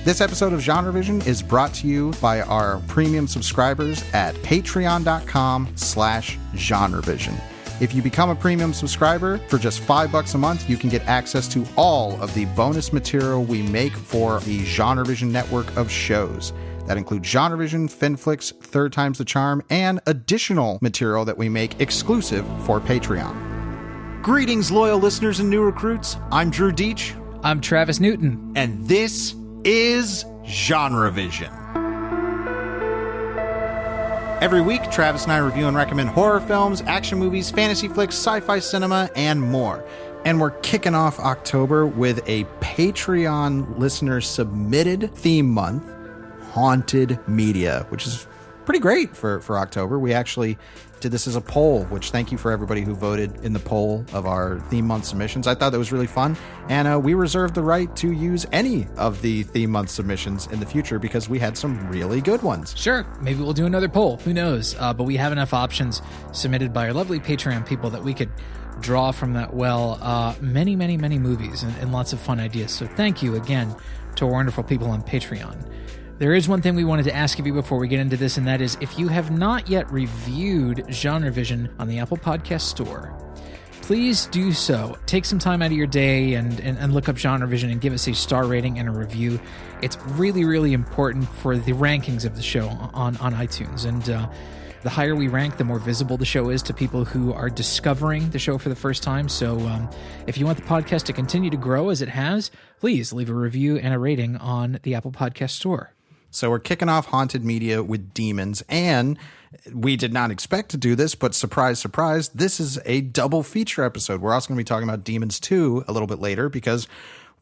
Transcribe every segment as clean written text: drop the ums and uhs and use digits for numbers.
This episode of GenreVision is brought to you by our premium subscribers at patreon.com/GenreVision. If you become a premium subscriber for just $5 a month, you can get access to all of the bonus material we make for the GenreVision network of shows. That includes GenreVision, FinFlix, Third Time's the Charm, and additional material that we make exclusive for Patreon. Greetings, loyal listeners and new recruits. I'm Drew Deitch. I'm Travis Newton. And this is GenreVision. Every week, Travis and I review and recommend horror films, action movies, fantasy flicks, sci-fi cinema, and more. And we're kicking off October with a Patreon listener-submitted theme month, Haunted Media, which is pretty great for October. We actually did this as a poll, which thank you for everybody who voted in the poll of our theme month submissions. I thought that was really fun. And we reserve the right to use any of the theme month submissions in the future because we had some really good ones. Sure. Maybe we'll do another poll. Who knows? But we have enough options submitted by our lovely Patreon people that we could draw from that well. Many movies and lots of fun ideas. So thank you again to our wonderful people on Patreon. There is one thing we wanted to ask of you before we get into this, and that is if you have not yet reviewed GenreVision on the Apple Podcast Store, please do so. Take some time out of your day and look up GenreVision and give us a star rating and a review. It's really important for the rankings of the show on iTunes. And the higher we rank, the more visible the show is to people who are discovering the show for the first time. So if you want the podcast to continue to grow as it has, please leave a review and a rating on the Apple Podcast Store. So we're kicking off Haunted Media with Demons, and we did not expect to do this, but surprise, this is a double feature episode. We're also going to be talking about Demons 2 a little bit later because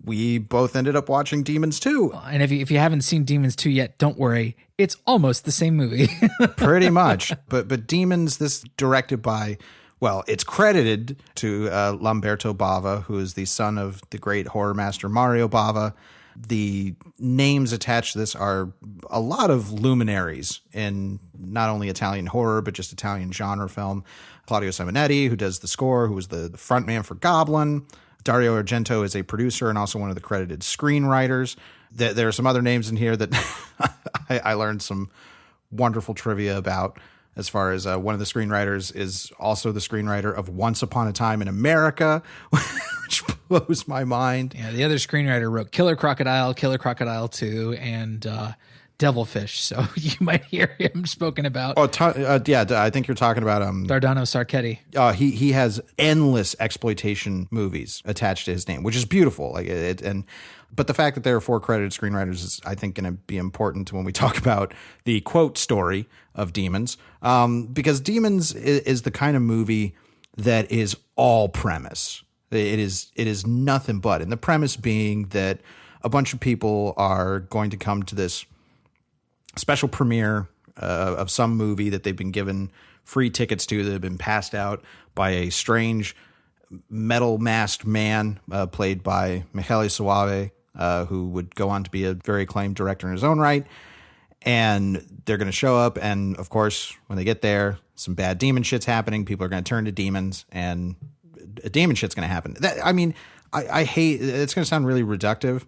we both ended up watching Demons 2. And if you haven't seen Demons 2 yet, don't worry. It's almost the same movie. Pretty much. But Demons, this directed by, well, it's credited to Lamberto Bava, who is the son of the great horror master Mario Bava. The names attached to this are a lot of luminaries in not only Italian horror, but just Italian genre film. Claudio Simonetti, who does the score, who was the frontman for Goblin. Dario Argento is a producer and also one of the credited screenwriters. There are some other names in here that I learned some wonderful trivia about, as far as one of the screenwriters is also the screenwriter of Once Upon a Time in America, which blows my mind. Yeah, the other screenwriter wrote Killer Crocodile 2, and Devilfish, so you might hear him spoken about. Oh, yeah, I think you're talking about Dardano Sarchetti. He has endless exploitation movies attached to his name, which is beautiful. But the fact that there are 4 credited screenwriters is, I think, going to be important when we talk about the quote story of Demons, because Demons is the kind of movie that is all premise. It is nothing but, and the premise being that a bunch of people are going to come to this special premiere of some movie that they've been given free tickets to, that have been passed out by a strange metal masked man played by Michele Soave, who would go on to be a very acclaimed director in his own right. And they're going to show up, and of course, when they get there, some bad demon shit's happening. People are going to turn to demons, and demon shit's going to happen. I hate, it's going to sound really reductive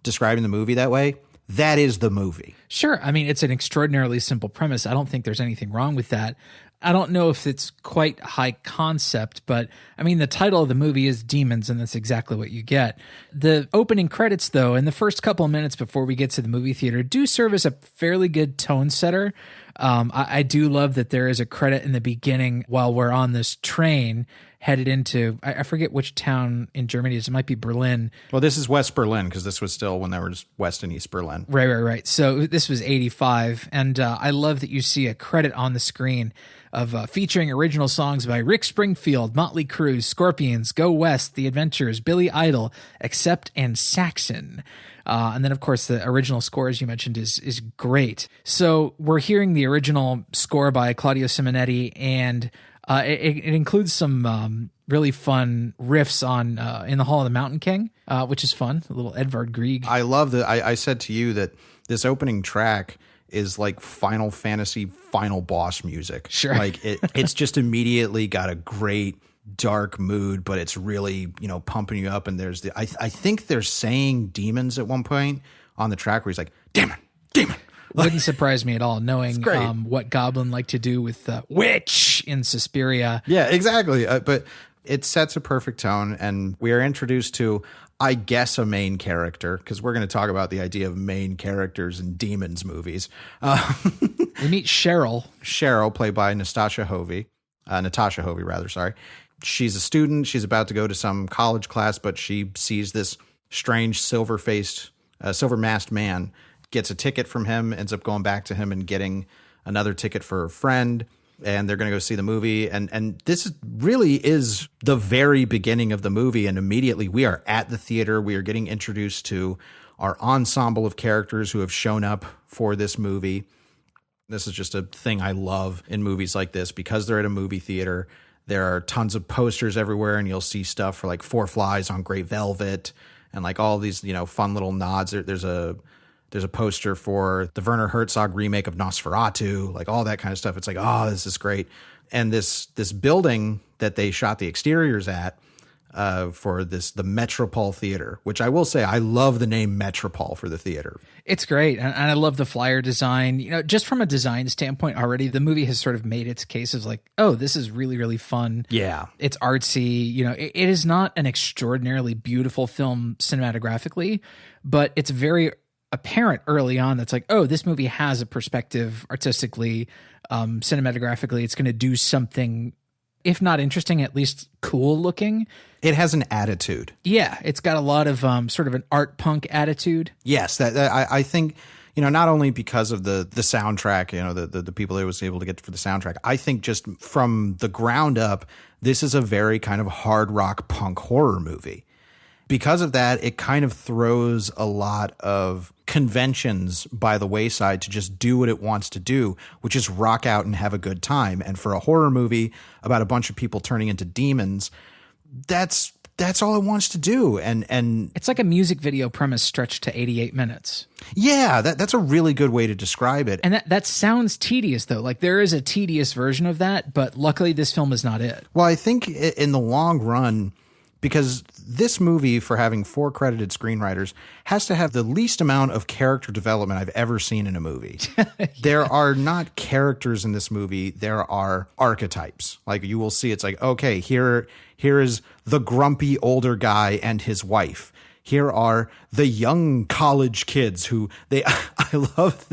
describing the movie that way. That is the movie. Sure. I mean, it's an extraordinarily simple premise. I don't think there's anything wrong with that. I don't know if it's quite high concept, but I mean, the title of the movie is Demons, and that's exactly what you get. The opening credits, though, and the first couple of minutes before we get to the movie theater do serve as a fairly good tone setter. I do love that there is a credit in the beginning while we're on this train headed into, I forget which town in Germany it is. It might be Berlin. Well, this is West Berlin, because this was still when there was West and East Berlin. Right. So this was 85. And I love that you see a credit on the screen of featuring original songs by Rick Springfield, Motley Crue, Scorpions, Go West, The Adventures, Billy Idol, Accept, and Saxon. And then, of course, the original score, as you mentioned, is great. So we're hearing the original score by Claudio Simonetti, and it includes some really fun riffs on In the Hall of the Mountain King, which is fun. A little Edvard Grieg. I love that. I said to you that this opening track is like Final Fantasy final boss music. Sure. Like it's just immediately got a great dark mood, but it's really, pumping you up. And there's I think they're saying demons at one point, on the track where he's like, demon, demon. Wouldn't surprise me at all, knowing great. What Goblin liked to do with Witch in Suspiria. Yeah, exactly. But it sets a perfect tone, and we are introduced to, I guess, a main character, because we're going to talk about the idea of main characters in demons movies. We meet Cheryl. Cheryl, played by Natasha Hovey, sorry. She's a student. She's about to go to some college class, but she sees this strange silver-masked man, gets a ticket from him, ends up going back to him and getting another ticket for a friend, and they're going to go see the movie. And this really is the very beginning of the movie, and immediately we are at the theater. We are getting introduced to our ensemble of characters who have shown up for this movie. This is just a thing I love in movies like this, because they're at a movie theater. There are tons of posters everywhere, and you'll see stuff for like Four Flies on Grey Velvet and like all these, fun little nods. There's a poster for the Werner Herzog remake of Nosferatu, like all that kind of stuff. It's like, oh, this is great. And this building that they shot the exteriors at for the Metropole Theater, which I will say, I love the name Metropole for the theater. It's great. And I love the flyer design. Just from a design standpoint already, the movie has sort of made its case as like, oh, this is really, really fun. Yeah. It's artsy. It is not an extraordinarily beautiful film cinematographically, but it's very apparent early on that's like, oh, this movie has a perspective artistically, cinematographically. It's going to do something, if not interesting, at least cool looking. It has an attitude. Yeah, it's got a lot of sort of an art punk attitude. Yes, that I think, not only because of the soundtrack, the people that was able to get for the soundtrack. I think just from the ground up, this is a very kind of hard rock punk horror movie. Because of that, it kind of throws a lot of conventions by the wayside to just do what it wants to do, which is rock out and have a good time. And for a horror movie about a bunch of people turning into demons, that's all it wants to do. And it's like a music video premise stretched to 88 minutes. Yeah, that's a really good way to describe it. And that sounds tedious, though. Like, there is a tedious version of that, but luckily this film is not it. Well, I think in the long run, because this movie, for having 4 credited screenwriters, has to have the least amount of character development I've ever seen in a movie. Yeah. There are not characters in this movie. There are archetypes. Like, you will see, it's like, okay, here is the grumpy older guy and his wife. Here are the young college kids who I love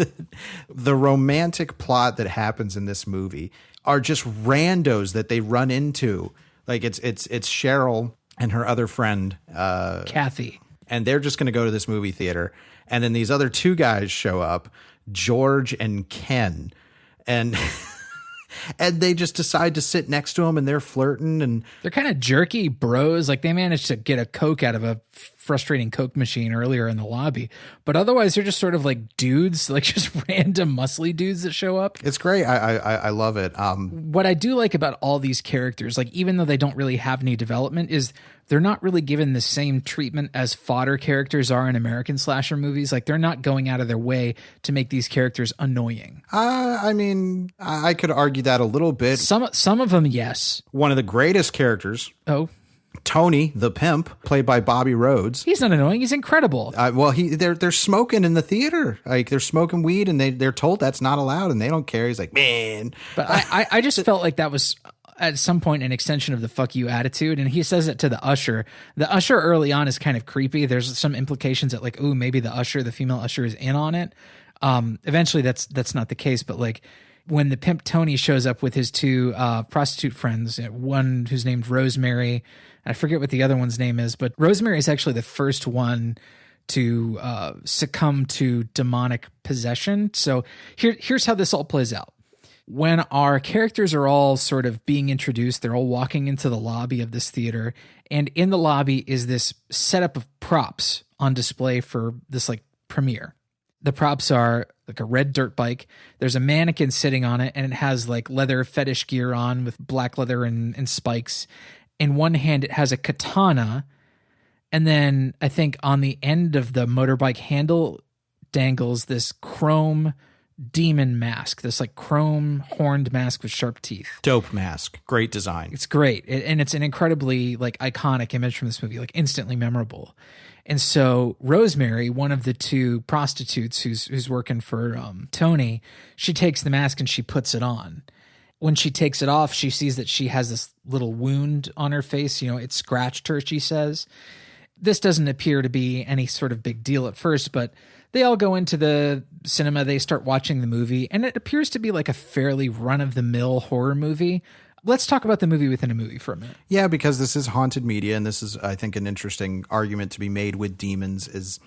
the romantic plot that happens in this movie are just randos that they run into. Like, it's Cheryl and her other friend, Kathy. And they're just going to go to this movie theater. And then these other 2 guys show up, George and Ken. And and they just decide to sit next to him, and they're flirting. And they're kind of jerky bros. Like, they managed to get a Coke out of a frustrating Coke machine earlier in the lobby. But otherwise, they're just sort of like dudes, like just random muscly dudes that show up. It's great. I love it. What I do like about all these characters, like, even though they don't really have any development, is they're not really given the same treatment as fodder characters are in American slasher movies. Like, they're not going out of their way to make these characters annoying. I mean, I could argue that a little bit. Some of them, yes. One of the greatest characters. Oh. Tony, the pimp, played by Bobby Rhodes. He's not annoying. He's incredible. Well, they're smoking in the theater. Like, they're smoking weed, and they're told that's not allowed, and they don't care. He's like, man. But I just felt like that was at some point an extension of the fuck you attitude. And he says it to the usher. The usher early on is kind of creepy. There's some implications that, like, ooh, maybe the female usher is in on it. Eventually that's not the case, but like, when the pimp Tony shows up with his 2 prostitute friends, one who's named Rosemary, I forget what the other one's name is, but Rosemary is actually the first one to succumb to demonic possession. So here's how this all plays out. When our characters are all sort of being introduced, they're all walking into the lobby of this theater, and in the lobby is this setup of props on display for this like premiere. The props are like a red dirt bike. There's a mannequin sitting on it, and it has like leather fetish gear on with black leather and spikes. In one hand, it has a katana. And then I think on the end of the motorbike handle dangles this chrome demon mask, this like chrome horned mask with sharp teeth. Dope mask. Great design. It's great. And it's an incredibly like iconic image from this movie, like instantly memorable. And so Rosemary, one of the two prostitutes who's working for Tony, she takes the mask and she puts it on. When she takes it off, she sees that she has this little wound on her face. You know, it scratched her, she says. This doesn't appear to be any sort of big deal at first, but they all go into the cinema. They start watching the movie, and it appears to be like a fairly run-of-the-mill horror movie. Let's talk about the movie within a movie for a minute. Yeah, because this is haunted media, and this is, I think, an interesting argument to be made with demons is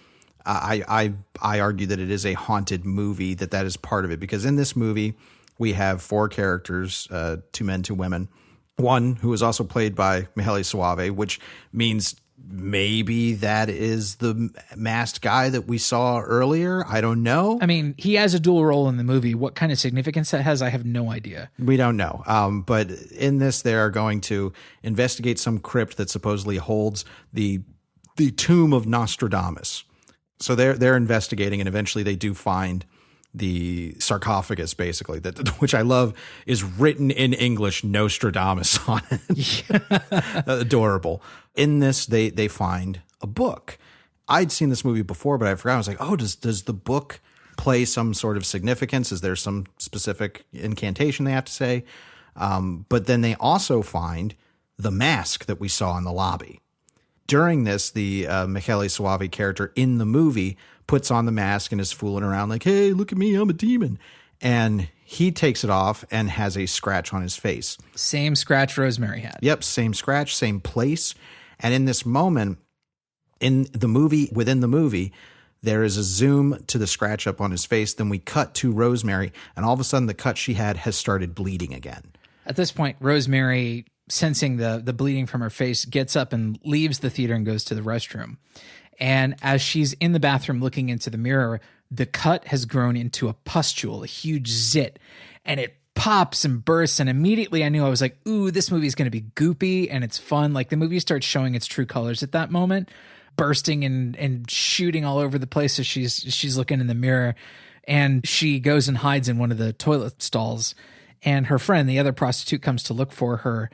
I argue that it is a haunted movie, that is part of it. Because in this movie, we have four characters, 2 men, 2 women. One who is also played by Mihaly Suave, which means maybe that is the masked guy that we saw earlier. I don't know. I mean, he has a dual role in the movie. What kind of significance that has, I have no idea. We don't know. But in this, they are going to investigate some crypt that supposedly holds the tomb of Nostradamus. So they're investigating, and eventually they do find the sarcophagus, basically, which I love, is written in English, Nostradamus on it. Adorable. In this, they find a book. I'd seen this movie before, but I forgot. I was like, oh, does the book play some sort of significance? Is there some specific incantation they have to say? But then they also find the mask that we saw in the lobby. During this, the Mihaly Suave character in the movie puts on the mask and is fooling around like, hey, look at me, I'm a demon. And he takes it off and has a scratch on his face. Same scratch Rosemary had. Yep, same scratch, same place. And in this moment, in the movie, within the movie, there is a zoom to the scratch up on his face. Then we cut to Rosemary, and all of a sudden the cut she had has started bleeding again. At this point, Rosemary, sensing the bleeding from her face, gets up and leaves the theater and goes to the restroom. And as she's in the bathroom looking into the mirror, the cut has grown into a pustule, a huge zit, and it pops and bursts. And immediately I knew, I was like, ooh, this movie is going to be goopy and it's fun. Like, the movie starts showing its true colors at that moment, bursting and shooting all over the place as she's looking in the mirror. And she goes and hides in one of the toilet stalls. And her friend, the other prostitute, comes to look for her.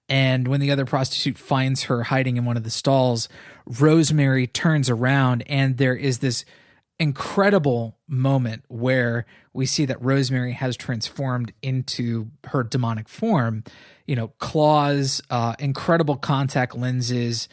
And when the other prostitute finds her hiding in one of the stalls, Rosemary turns around, and there is this incredible moment where we see that Rosemary has transformed into her demonic form. You know, claws, incredible contact lenses,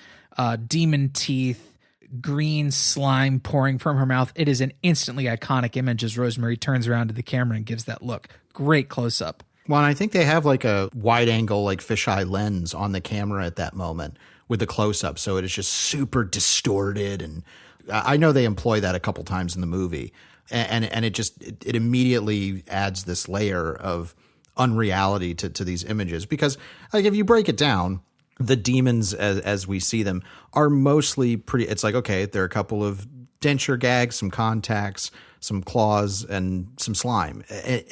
demon teeth, green slime pouring from her mouth. It is an instantly iconic image as Rosemary turns around to the camera and gives that look. Great close up. Well, and I think they have like a wide angle, like fisheye lens on the camera at that moment with the close up. So it is just super distorted. And I know they employ that a couple times in the movie. And it immediately adds this layer of unreality to these images. Because like, if you break it down, the demons as we see them are mostly pretty, it's like, okay, there are a couple of denture gags, some contacts, some claws, and some slime.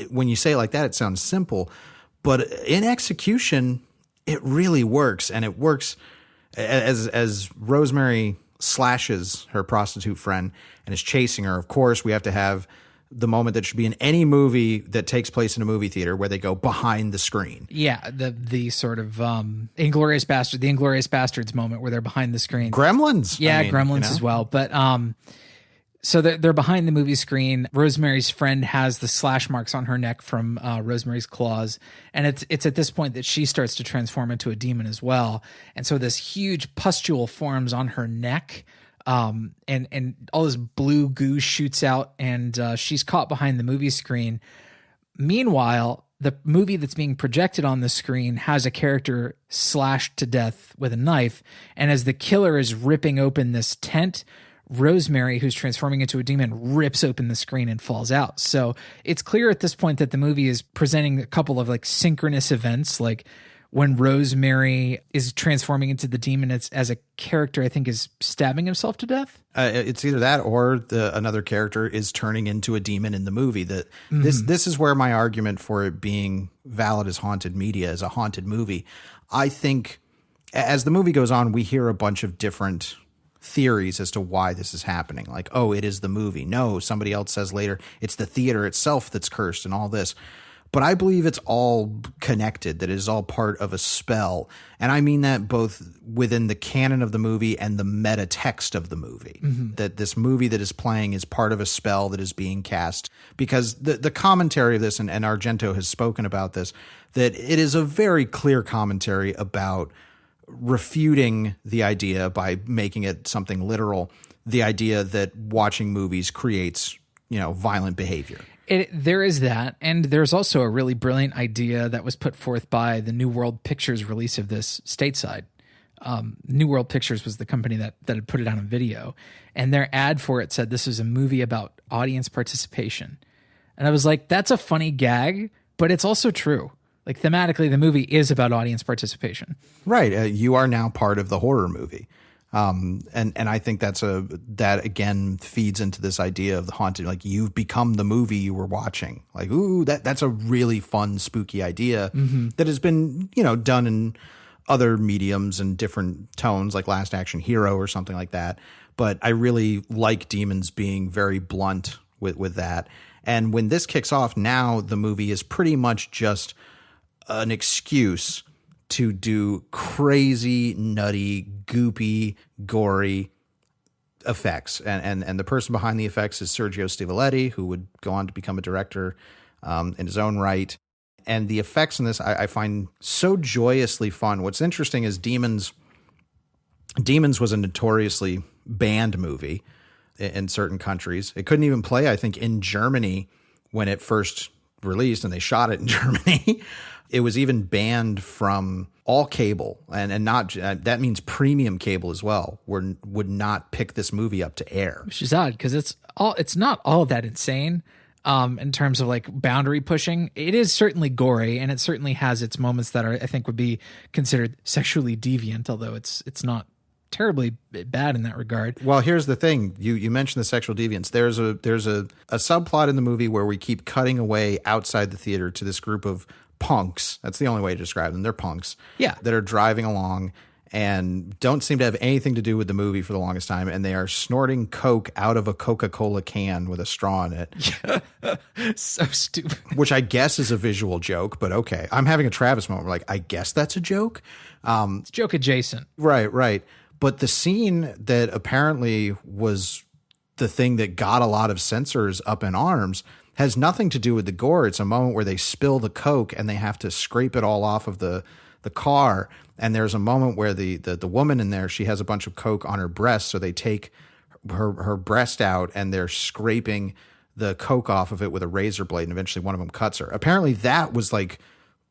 When you say it like that, it sounds simple, but in execution, it really works. And it works as Rosemary slashes her prostitute friend and is chasing her. Of course, we have to have the moment that should be in any movie that takes place in a movie theater, where they go behind the screen. Yeah, the sort of Inglourious Bastards moment where they're behind the screen. Gremlins. Yeah, Gremlins as well. But so they're behind the movie screen. Rosemary's friend has the slash marks on her neck from Rosemary's claws. And it's at this point that she starts to transform into a demon as well. And so this huge pustule forms on her neck. And all this blue goo shoots out, and she's caught behind the movie screen. Meanwhile, the movie that's being projected on the screen has a character slashed to death with a knife. And as the killer is ripping open this tent, Rosemary, who's transforming into a demon, rips open the screen and falls out. So it's clear at this point that the movie is presenting a couple of like synchronous events, like when Rosemary is transforming into the demon, it's as a character, I think, is stabbing himself to death. It's either that or another character is turning into a demon in the movie. This is where my argument for it being valid as haunted media, as a haunted movie. I think as the movie goes on, we hear a bunch of different theories as to why this is happening. Like, oh, it is the movie. No, somebody else says later it's the theater itself that's cursed and all this. but I believe it's all connected, that it is all part of a spell. And I mean that both within the canon of the movie and the meta text of the movie, that this movie that is playing is part of a spell that is being cast. Because the commentary of this, and Argento has spoken about this, that it is a very clear commentary about refuting the idea, by making it something literal, the idea that watching movies creates, violent behavior. There is that, and there's also a really brilliant idea that was put forth by the New World Pictures release of this stateside. New World Pictures was the company that had put it out on video, and their ad for it said this is a movie about audience participation. And I was like, that's a funny gag, but it's also true. Like, thematically, the movie is about audience participation. Right. You are now part of the horror movie. And I think that again feeds into this idea of the haunted, like you've become the movie you were watching. Like, ooh, that's a really fun, spooky idea that has been, done in other mediums and different tones, like Last Action Hero or something like that. But I really like Demons being very blunt with that. And when this kicks off, now the movie is pretty much just an excuse to do crazy, nutty, goopy, gory effects. And the person behind the effects is Sergio Stivoletti, who would go on to become a director in his own right. And the effects in this I find so joyously fun. What's interesting is Demons was a notoriously banned movie in certain countries. It couldn't even play, I think, in Germany when it first released, and they shot it in Germany. It was even banned from all cable, and not that means premium cable as well, would not pick this movie up to air. Which is odd, because it's not all that insane in terms of like boundary pushing. It is certainly gory, and it certainly has its moments that I think would be considered sexually deviant, although it's not terribly bad in that regard. Well, here's the thing. You mentioned the sexual deviance. There's a subplot in the movie where we keep cutting away outside the theater to this group of punks. That's the only way to describe them. They're punks. Yeah. That are driving along and don't seem to have anything to do with the movie for the longest time. And they are snorting Coke out of a Coca-Cola can with a straw in it. So stupid. Which I guess is a visual joke, but okay. I'm having a Travis moment. We're like, I guess that's a joke. It's joke adjacent. Right. But the scene that apparently was the thing that got a lot of censors up in arms has nothing to do with the gore. It's a moment where they spill the Coke and they have to scrape it all off of the car. And there's a moment where the woman in there, she has a bunch of Coke on her breast. So they take her breast out and they're scraping the Coke off of it with a razor blade. And eventually one of them cuts her. Apparently that was like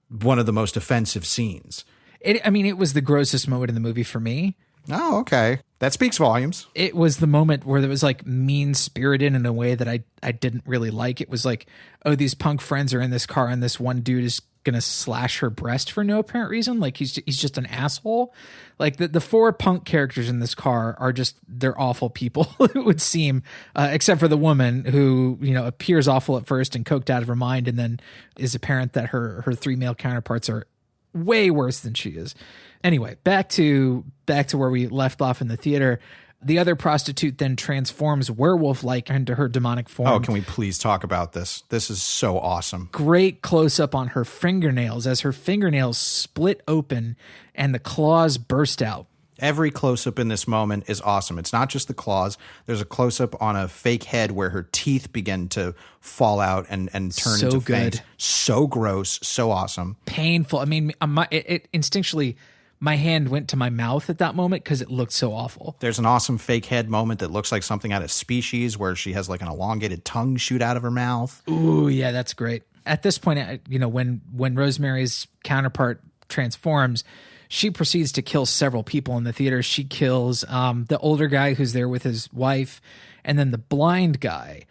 one of the most offensive scenes. It was the grossest moment in the movie for me. Oh, okay. That speaks volumes. It was the moment where there was like mean-spirited in a way that I didn't really like. It was like, oh, these punk friends are in this car and this one dude is going to slash her breast for no apparent reason. Like he's just an asshole. Like the four punk characters in this car are they're awful people, it would seem, except for the woman who, appears awful at first and coked out of her mind, and then is apparent that her three male counterparts are way worse than she is. Anyway, back to where we left off in the theater. The other prostitute then transforms werewolf-like into her demonic form. Oh, can we please talk about this? This is so awesome. Great close-up on her fingernails as her fingernails split open and the claws burst out. Every close-up in this moment is awesome. It's not just the claws. There's a close-up on a fake head where her teeth begin to fall out and turn so into good. fangs. So gross. So awesome. Painful. I mean, it instinctually... my hand went to my mouth at that moment because it looked so awful. There's an awesome fake head moment that looks like something out of Species, where she has like an elongated tongue shoot out of her mouth. Ooh, yeah, that's great. At this point, when Rosemary's counterpart transforms, she proceeds to kill several people in the theater. She kills the older guy who's there with his wife, and then the blind guy.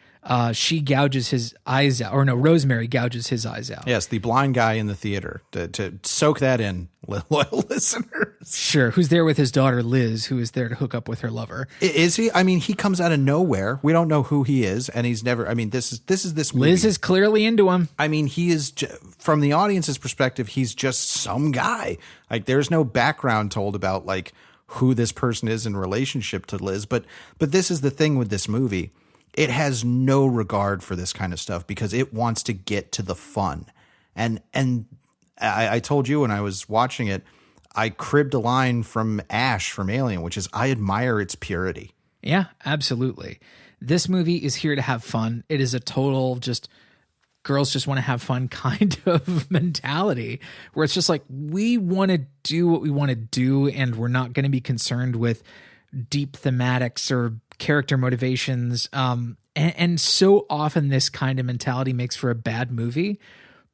She gouges his eyes out, or no, Rosemary gouges his eyes out. Yes, the blind guy in the theater. To soak that in, loyal listeners. Sure, who's there with his daughter Liz, who is there to hook up with her lover. Is he? I mean, he comes out of nowhere. We don't know who he is, and he's never. I mean, this is this movie. Liz is clearly into him. I mean, he is, from the audience's perspective, he's just some guy. Like, there's no background told about like who this person is in relationship to Liz. But this is the thing with this movie. It has no regard for this kind of stuff because it wants to get to the fun. And I told you when I was watching it, I cribbed a line from Ash from Alien, which is, I admire its purity. Yeah, absolutely. This movie is here to have fun. It is a total just girls just want to have fun kind of mentality where it's just like, we want to do what we want to do, and we're not going to be concerned with deep thematics or character motivations. And so often this kind of mentality makes for a bad movie,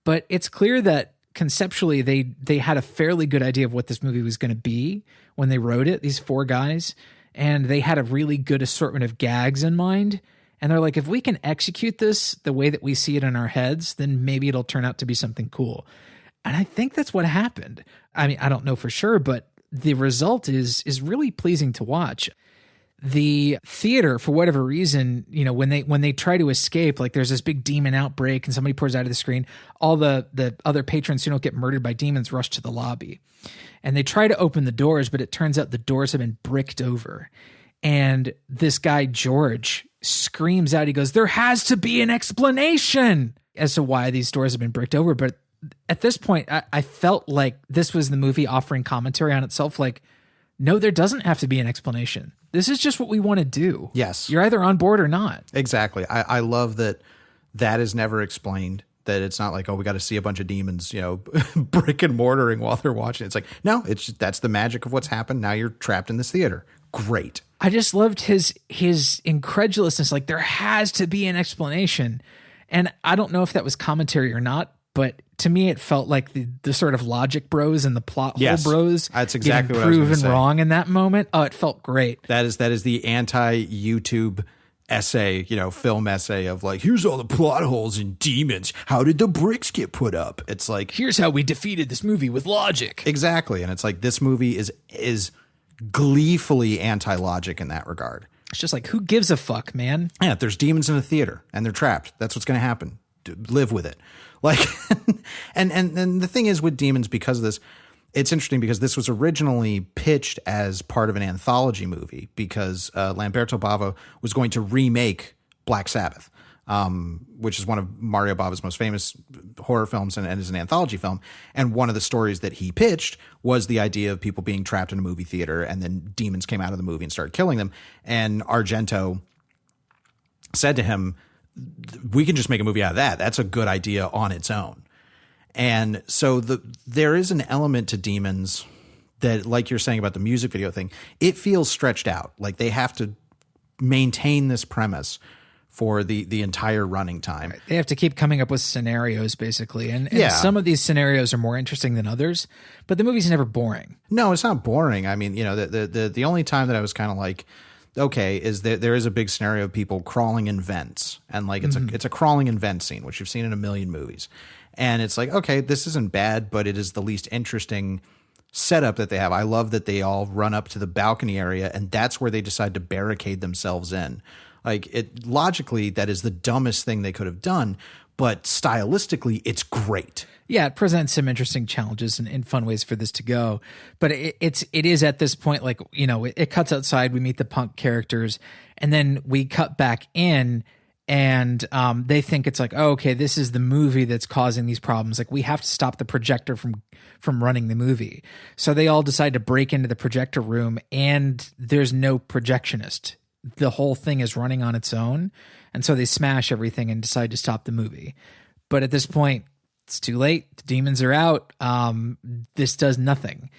but it's clear that conceptually they had a fairly good idea of what this movie was going to be when they wrote it, these four guys, and they had a really good assortment of gags in mind. And they're like, if we can execute this the way that we see it in our heads, then maybe it'll turn out to be something cool. And I think that's what happened. I mean, I don't know for sure, but the result is really pleasing to watch. The theater, for whatever reason, you know, when they try to escape, like there's this big demon outbreak and somebody pours out of the screen, all the other patrons who don't get murdered by demons rush to the lobby. And they try to open the doors, but it turns out the doors have been bricked over. And this guy, George, screams out, he goes, there has to be an explanation as to why these doors have been bricked over. But at this point, I felt like this was the movie offering commentary on itself. Like, no, there doesn't have to be an explanation. This is just what we want to do. Yes. You're either on board or not. Exactly. I love that is never explained. That it's not like, oh, we got to see a bunch of demons, you know, brick and mortaring while they're watching. It's like, no, it's just, that's the magic of what's happened. Now you're trapped in this theater. Great. I just loved his incredulousness. Like, there has to be an explanation. And I don't know if that was commentary or not, but to me, it felt like the sort of logic bros and the plot hole bros. That's exactly what I was going to say. Proven wrong in that moment. Oh, it felt great. That is the anti-YouTube essay, you know, film essay of like, here's all the plot holes and demons. How did the bricks get put up? It's like, here's how we defeated this movie with logic. Exactly. And it's like, this movie is gleefully anti-logic in that regard. It's just like, who gives a fuck, man? Yeah, there's demons in a theater and they're trapped. That's what's going to happen. Live with it. Like, and the thing is with demons, because of this, it's interesting because this was originally pitched as part of an anthology movie because Lamberto Bava was going to remake Black Sabbath, which is one of Mario Bava's most famous horror films and is an anthology film. And one of the stories that he pitched was the idea of people being trapped in a movie theater and then demons came out of the movie and started killing them. And Argento said to him, we can just make a movie out of that. That's a good idea on its own. And so there is an element to demons that, like you're saying about the music video thing, it feels stretched out. Like they have to maintain this premise for the entire running time. They have to keep coming up with scenarios, basically. And Yeah. some of these scenarios are more interesting than others, but the movie's never boring. No, it's not boring. I mean, you know, the only time that I was kind of like, okay, is that there is a big scenario of people crawling in vents, and like it's a crawling in vent scene, which you've seen in a million movies. And it's like, okay, this isn't bad, but it is the least interesting setup that they have. I love that they all run up to the balcony area, and that's where they decide to barricade themselves in. Like, it logically, that is the dumbest thing they could have done, but stylistically, it's great. Yeah, it presents some interesting challenges and fun ways for this to go. But it is at this point, like, you know, it cuts outside, we meet the punk characters, and then we cut back in, and they think it's like, oh, okay, this is the movie that's causing these problems. Like, we have to stop the projector from running the movie. So they all decide to break into the projector room, and there's no projectionist. The whole thing is running on its own. And so they smash everything and decide to stop the movie. But at this point, it's too late. The demons are out. This does nothing.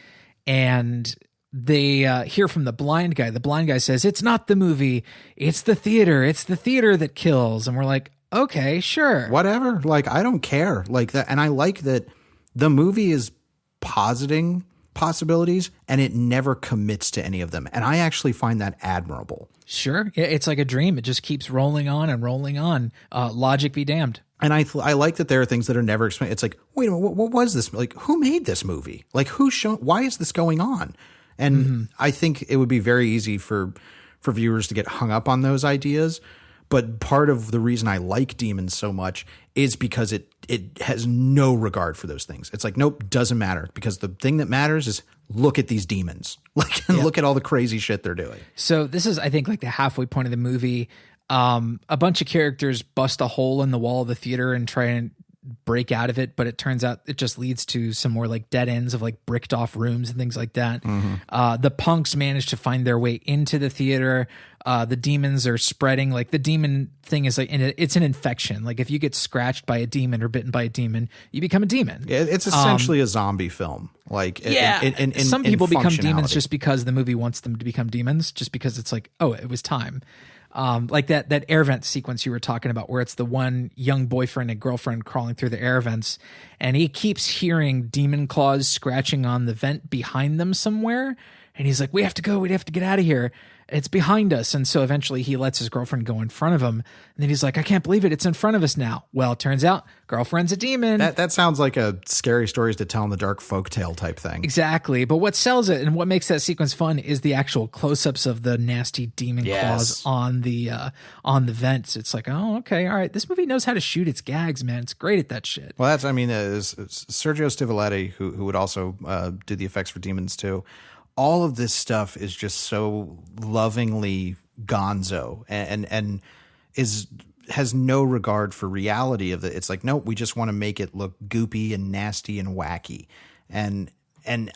And they hear from the blind guy. The blind guy says, it's not the movie. It's the theater. It's the theater that kills. And we're like, okay, sure. Whatever. Like, I don't care. Like that. And I like that the movie is positing possibilities and it never commits to any of them. And I actually find that admirable. Sure. It's like a dream. It just keeps rolling on and rolling on. Logic be damned. And I like that there are things that are never explained. It's like, wait a minute, what was this? Like, who made this movie? Like, why is this going on? And I think it would be very easy for viewers to get hung up on those ideas. But part of the reason I like Demons so much is because it has no regard for those things. It's like, nope, doesn't matter, because the thing that matters is look at these demons, like, and look at all the crazy shit they're doing. So this is, I think, like the halfway point of the movie. A bunch of characters bust a hole in the wall of the theater and try and break out of it, but it turns out it just leads to some more like dead ends of like bricked off rooms and things like that. The punks manage to find their way into the theater. The demons are spreading. Like the demon thing is like, it's an infection. Like if you get scratched by a demon or bitten by a demon, you become a demon. It's essentially a zombie film. Like some people become demons functionality. just because the movie wants them to become demons, just because it's like, oh, it was time. Like that air vent sequence you were talking about, where it's the one young boyfriend and girlfriend crawling through the air vents, and he keeps hearing demon claws scratching on the vent behind them somewhere. And he's like, we have to go. We have to get out of here. It's behind us. And so eventually he lets his girlfriend go in front of him. And then he's like, I can't believe it. It's in front of us now. Well, it turns out girlfriend's a demon. That sounds like a scary stories to tell in the dark folktale type thing. Exactly. But what sells it and what makes that sequence fun is the actual close-ups of the nasty demon claws on the vents. It's like, oh, okay. All right. This movie knows how to shoot its gags, man. It's great at that shit. Well, it's Sergio Stivoletti, who would also do the effects for Demons too. All of this stuff is just so lovingly gonzo and has no regard for reality of it. It's like, no, we just want to make it look goopy and nasty and wacky. And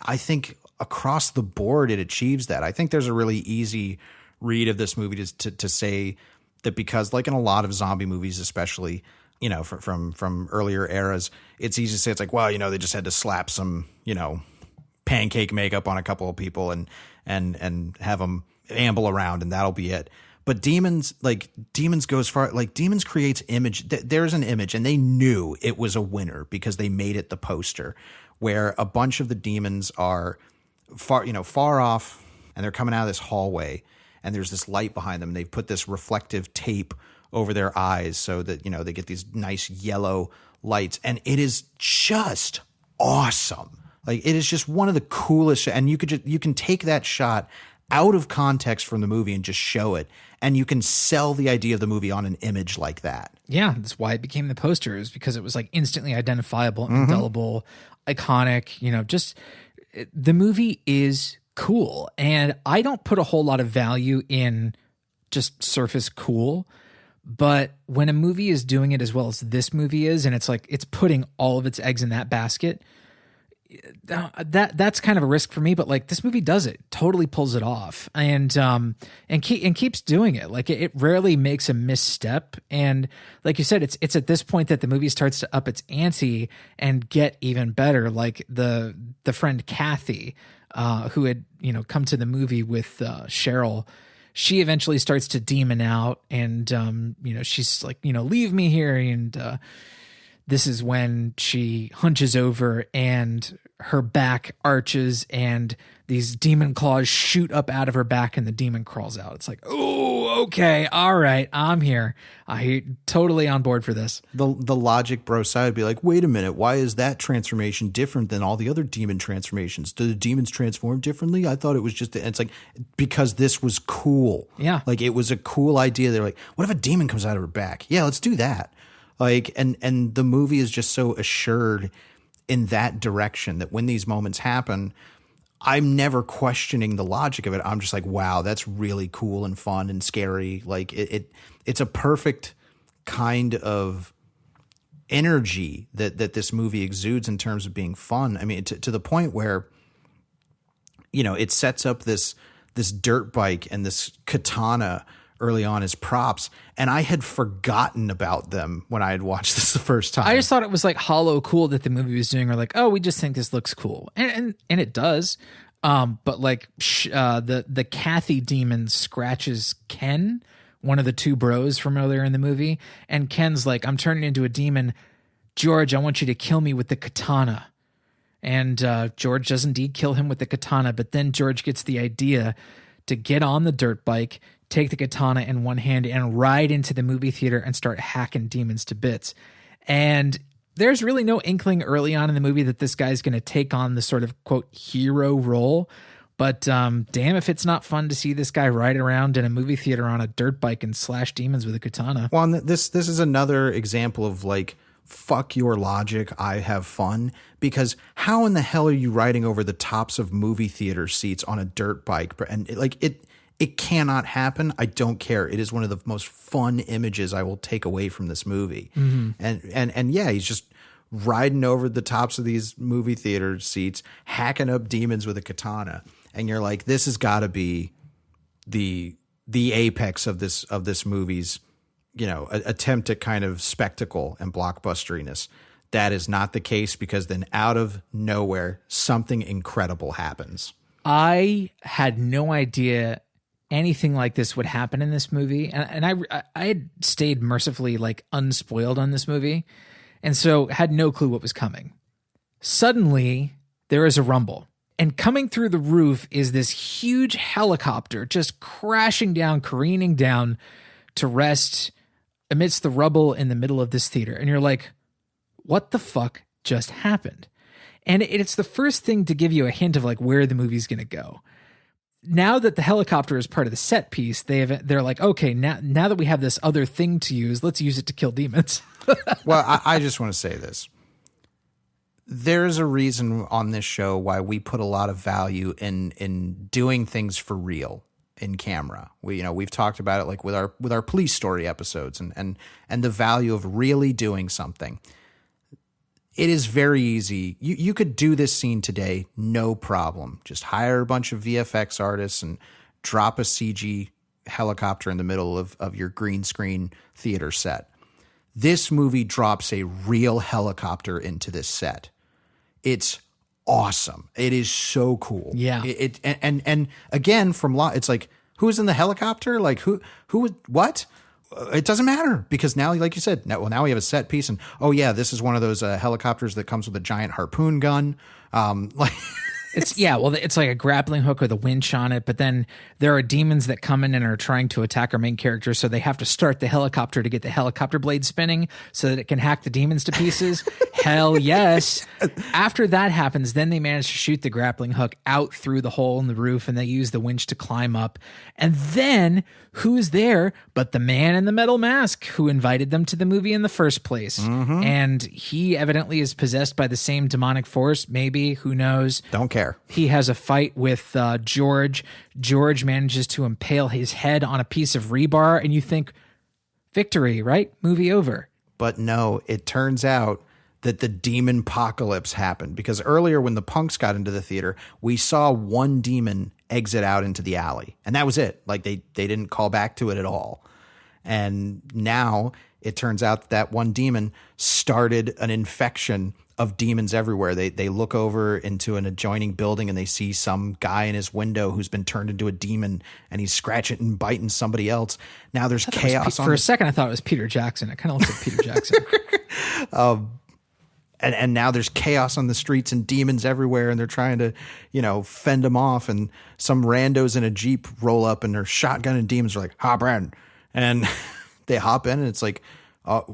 I think across the board, it achieves that. I think there's a really easy read of this movie to say that, because like in a lot of zombie movies, especially, you know, from earlier eras, it's easy to say, it's like, well, you know, they just had to slap some, you know, pancake makeup on a couple of people and have them amble around and that'll be it. But Demons goes far. Like Demons creates image. There's an image, and they knew it was a winner because they made it the poster, where a bunch of the demons are far off, and they're coming out of this hallway, and there's this light behind them. They've put this reflective tape over their eyes so that, you know, they get these nice yellow lights, and it is just awesome. Like it is just one of the coolest, and you can take that shot out of context from the movie and just show it, and you can sell the idea of the movie on an image like that. Yeah, that's why it became the poster, is because it was like instantly identifiable, indelible, iconic. You know, just the movie is cool, and I don't put a whole lot of value in just surface cool. But when a movie is doing it as well as this movie is, and it's like it's putting all of its eggs in that basket, that's kind of a risk for me. But like this movie does it, totally pulls it off, and keeps doing it. Like it rarely makes a misstep. And like you said, it's at this point that the movie starts to up its ante and get even better. Like the friend Kathy, who had, you know, come to the movie with Cheryl. She eventually starts to demon out, and you know, she's like, you know, leave me here. And this is when she hunches over and her back arches and these demon claws shoot up out of her back and the demon crawls out. It's like, oh, okay, all right, I'm here. I'm totally on board for this. The logic bro side would be like, wait a minute, why is that transformation different than all the other demon transformations? Do the demons transform differently? I thought it was just, it's like, because this was cool. Yeah. Like it was a cool idea. They're like, what if a demon comes out of her back? Yeah, let's do that. Like, and the movie is just so assured in that direction that when these moments happen, I'm never questioning the logic of it. I'm just like, wow, that's really cool and fun and scary. Like it's a perfect kind of energy that this movie exudes in terms of being fun. I mean, to the point where, you know, it sets up this dirt bike and this katana early on as props, and I had forgotten about them when I had watched this the first time. I just thought it was like hollow cool that the movie was doing, or like, oh, we just think this looks cool, and it does. But like the Kathy demon scratches Ken, one of the two bros from earlier in the movie, and Ken's like, I'm turning into a demon. George, I want you to kill me with the katana. And George does indeed kill him with the katana, but then George gets the idea to get on the dirt bike, take the katana in one hand, and ride into the movie theater and start hacking demons to bits. And there's really no inkling early on in the movie that this guy's going to take on the sort of, quote, hero role. But damn if it's not fun to see this guy ride around in a movie theater on a dirt bike and slash demons with a katana. Well, this is another example of like, fuck your logic, I have fun. Because how in the hell are you riding over the tops of movie theater seats on a dirt bike? And it cannot happen. I don't care. It is one of the most fun images I will take away from this movie. Mm-hmm. And yeah, he's just riding over the tops of these movie theater seats, hacking up demons with a katana. And you're like, this has got to be the apex of this movie's, attempt at kind of spectacle and blockbusteriness. That is not the case, because then out of nowhere, something incredible happens. I had no idea anything like this would happen in this movie. And I had stayed mercifully like unspoiled on this movie. And so had no clue what was coming. Suddenly there is a rumble, and coming through the roof is this huge helicopter just crashing down, careening down to rest amidst the rubble in the middle of this theater. And you're like, what the fuck just happened? And it's the first thing to give you a hint of like where the movie's going to go. Now that the helicopter is part of the set piece, they're like, okay, now that we have this other thing to use, let's use it to kill demons. Well, I just want to say this. There's a reason on this show why we put a lot of value in doing things for real in camera. We've talked about it like with our police story episodes and the value of really doing something. It is very easy. You could do this scene today, no problem. Just hire a bunch of VFX artists and drop a CG helicopter in the middle of your green screen theater set. This movie drops a real helicopter into this set. It's awesome. It is so cool. Yeah. And again, it's like, who's in the helicopter? Like who, what? It doesn't matter, because now, like you said, now we have a set piece, and oh yeah, this is one of those helicopters that comes with a giant harpoon gun. It's like a grappling hook with a winch on it, but then there are demons that come in and are trying to attack our main character, so they have to start the helicopter to get the helicopter blade spinning so that it can hack the demons to pieces. Hell yes. After that happens, then they manage to shoot the grappling hook out through the hole in the roof, and they use the winch to climb up. And then who's there but the man in the metal mask who invited them to the movie in the first place? Mm-hmm. And he evidently is possessed by the same demonic force, maybe, who knows? Don't care. He has a fight with George. George manages to impale his head on a piece of rebar, and you think, victory, right? Movie over. But no, it turns out that the demon apocalypse happened, because earlier when the punks got into the theater, we saw one demon exit out into the alley, and that was it. Like they didn't call back to it at all. And now it turns out that one demon started an infection of demons everywhere. They look over into an adjoining building and they see some guy in his window who's been turned into a demon, and he's scratching and biting somebody else. Now there's chaos. For a second, I thought it was Peter Jackson. It kind of looks like Peter Jackson. And now there's chaos on the streets and demons everywhere, and they're trying to, fend them off. And some randos in a Jeep roll up and they're shotgunning demons. Are like, hop in. And they hop in and it's like,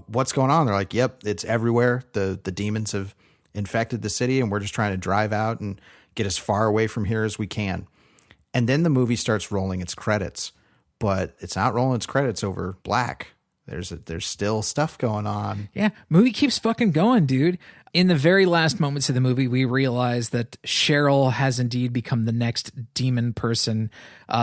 what's going on? They're like, yep, it's everywhere. The demons have infected the city, and we're just trying to drive out and get as far away from here as we can. And then the movie starts rolling its credits, but it's not rolling its credits over black. There's still stuff going on. Yeah, movie keeps fucking going, dude. In the very last moments of the movie, we realize that Cheryl has indeed become the next demon person.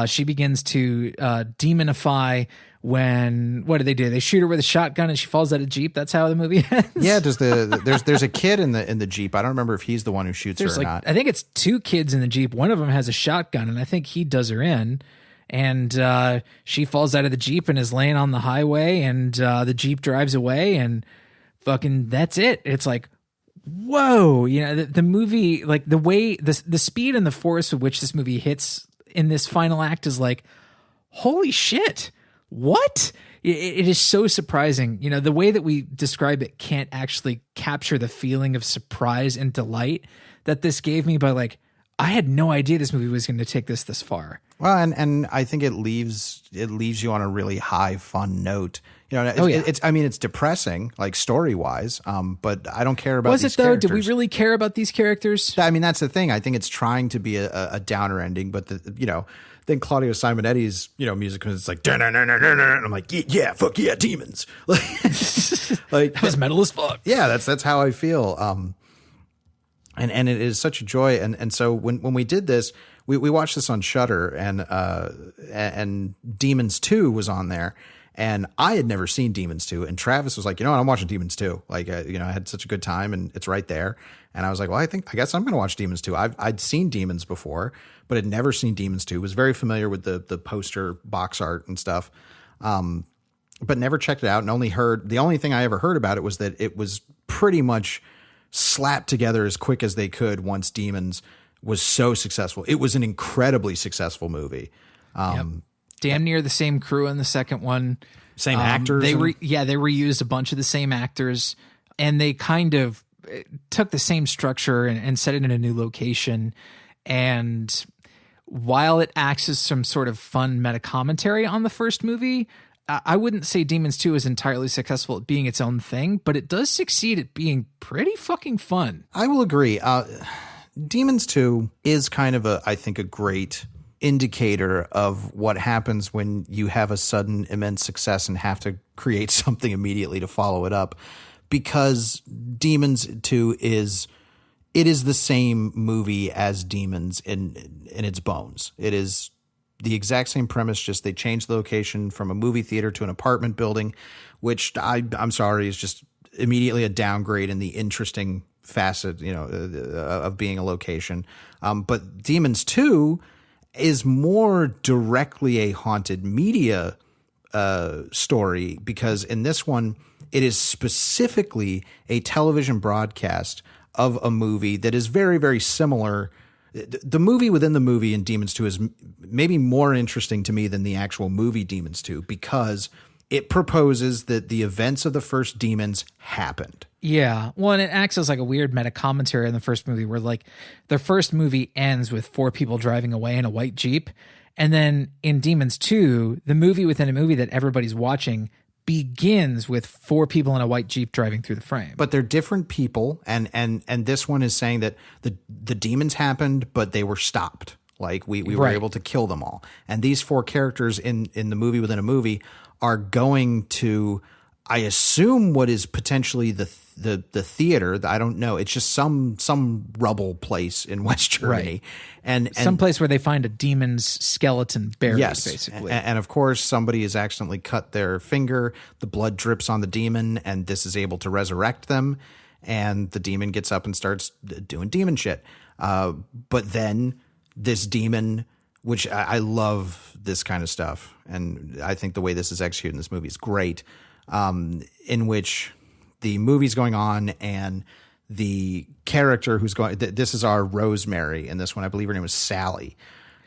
She begins to demonify when, what do? They shoot her with a shotgun and she falls out of Jeep. That's how the movie ends. Yeah, there's a kid in the Jeep. I don't remember if he's the one who shoots her or not. I think it's two kids in the Jeep. One of them has a shotgun, and I think he does her in. And she falls out of the Jeep and is laying on the highway, and the Jeep drives away, and fucking that's it. It's like, whoa, the movie, like the way the speed and the force with which this movie hits in this final act is like, holy shit, what? It is so surprising. The way that we describe it can't actually capture the feeling of surprise and delight that this gave me by like, I had no idea this movie was going to take this far. Well, and I think it leaves you on a really high, fun note. It's depressing, like story wise. But I don't care about. Was these it though? characters. Did we really care about these characters? I mean, that's the thing. I think it's trying to be a downer ending, but then Claudio Simonetti's music, it's like, and I'm like, yeah, fuck yeah, demons. Like that was metal as fuck. Yeah, that's how I feel. And it is such a joy. And so when we did this, we watched this on Shudder, and Demons 2 was on there. And I had never seen Demons 2. And Travis was like, you know what, I'm watching Demons 2. Like, I had such a good time and it's right there. And I was like, well, I guess I'm going to watch Demons 2. I'd seen Demons before, but had never seen Demons 2. Was very familiar with the poster box art and stuff. But never checked it out and the only thing I ever heard about it was that it was pretty much slapped together as quick as they could once Demons was so successful. It was an incredibly successful movie. Damn near the same crew in the second one. Same actors. They reused a bunch of the same actors, and they kind of took the same structure and set it in a new location. And while it acts as some sort of fun meta commentary on the first movie, I wouldn't say Demons 2 is entirely successful at being its own thing, but it does succeed at being pretty fucking fun. I will agree. Demons 2 is kind of I think a great indicator of what happens when you have a sudden immense success and have to create something immediately to follow it up, because Demons 2 is the same movie as Demons in its bones. It is the exact same premise, just they changed the location from a movie theater to an apartment building, which I'm sorry is just immediately a downgrade in the interesting facet, of being a location. But Demons 2 is more directly a haunted media story, because in this one, it is specifically a television broadcast of a movie that is very, very similar. The movie within the movie in Demons 2 is maybe more interesting to me than the actual movie Demons 2, because it proposes that the events of the first Demons happened. Yeah. Well, and it acts as like a weird meta commentary in the first movie, where like the first movie ends with 4 people driving away in a white Jeep. And then in Demons 2, the movie within a movie that everybody's watching begins with 4 people in a white Jeep driving through the frame. But they're different people, and this one is saying that the demons happened, but they were stopped. Like we were able to kill them all. And these 4 characters in the movie within a movie are going to, I assume, what is potentially the theater. I don't know. It's just some rubble place in West Germany, and some place where they find a demon's skeleton buried. Yes, basically. And of course, somebody has accidentally cut their finger. The blood drips on the demon, and this is able to resurrect them. And the demon gets up and starts doing demon shit. But then this demon, which I love this kind of stuff, and I think the way this is executed in this movie is great. In which the movie's going on, and the character who's going, this is our Rosemary in this one. I believe her name was Sally.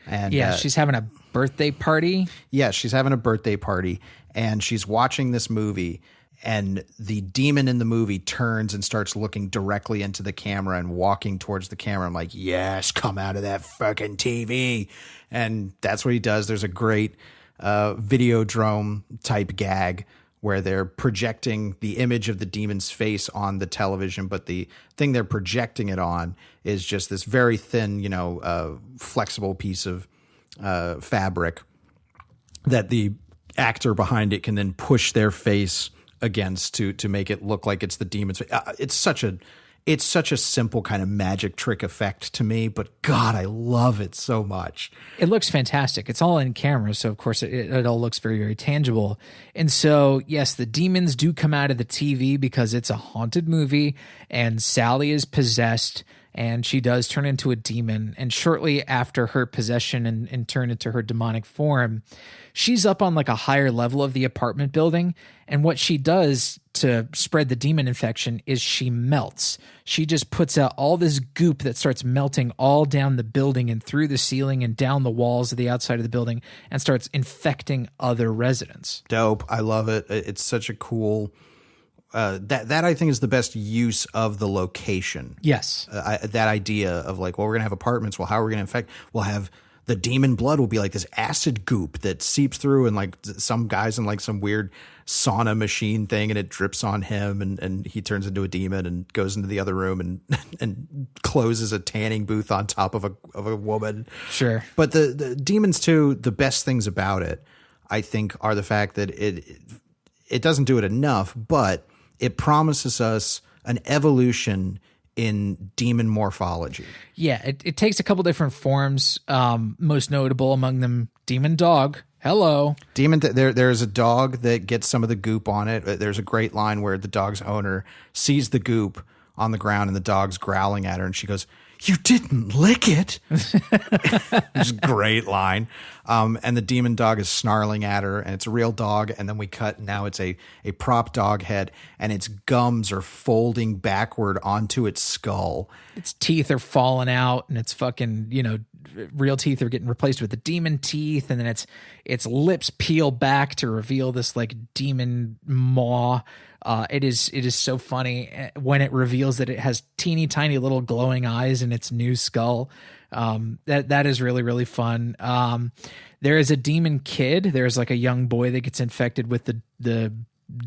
And she's having a birthday party. Yeah, she's having a birthday party, and she's watching this movie, and the demon in the movie turns and starts looking directly into the camera and walking towards the camera. I'm like, yes, come out of that fucking TV. And that's what he does. There's a great Videodrome type gag where they're projecting the image of the demon's face on the television, but the thing they're projecting it on is just this very thin, flexible piece of fabric that the actor behind it can then push their face against to make it look like it's the demon's face. It's such a simple kind of magic trick effect to me, but God, I love it so much. It looks fantastic. It's all in camera, so of course it all looks very, very tangible. And so, yes, the demons do come out of the TV because it's a haunted movie, and Sally is possessed, and she does turn into a demon. And shortly after her possession and turn into her demonic form, she's up on like a higher level of the apartment building. And what she does to spread the demon infection is she melts. She just puts out all this goop that starts melting all down the building and through the ceiling and down the walls of the outside of the building, and starts infecting other residents. Dope. I love it. It's such a cool... that I think is the best use of the location. Yes. That idea of like, well, we're going to have apartments. Well, how are we going to infect? We'll have the demon blood will be like this acid goop that seeps through, and like some guys in like some weird sauna machine thing, and it drips on him, and he turns into a demon and goes into the other room and closes a tanning booth on top of a woman. Sure. But the Demons 2, the best things about it, I think, are the fact that it doesn't do it enough, but it promises us an evolution in demon morphology. Yeah, it takes a couple different forms, most notable among them Demon Dog, Hello. There's a dog that gets some of the goop on it. There's a great line where the dog's owner sees the goop on the ground and the dog's growling at her, and she goes, "You didn't lick it." It's a great line. And the demon dog is snarling at her, and it's a real dog. And then we cut. Now it's a prop dog head, and its gums are folding backward onto its skull. Its teeth are falling out, and its fucking, real teeth are getting replaced with the demon teeth, and then its lips peel back to reveal this like demon maw. It is so funny when it reveals that it has teeny tiny little glowing eyes in its new skull. That is really, really fun. There is a demon kid. There's like a young boy that gets infected with the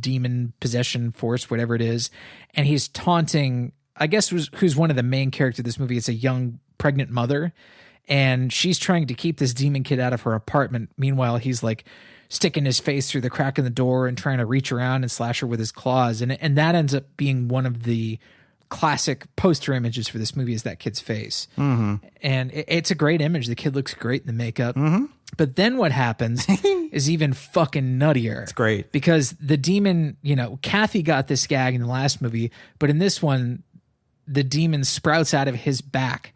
demon possession force, whatever it is. And he's taunting, I guess, who's one of the main characters of this movie. It's a young pregnant mother, and she's trying to keep this demon kid out of her apartment. Meanwhile, he's like sticking his face through the crack in the door and trying to reach around and slash her with his claws. And that ends up being one of the classic poster images for this movie, is that kid's face. Mm-hmm. And it's a great image. The kid looks great in the makeup. Mm-hmm. But then what happens is even fucking nuttier. It's great. Because the demon, Kathy got this gag in the last movie, but in this one, the demon sprouts out of his back.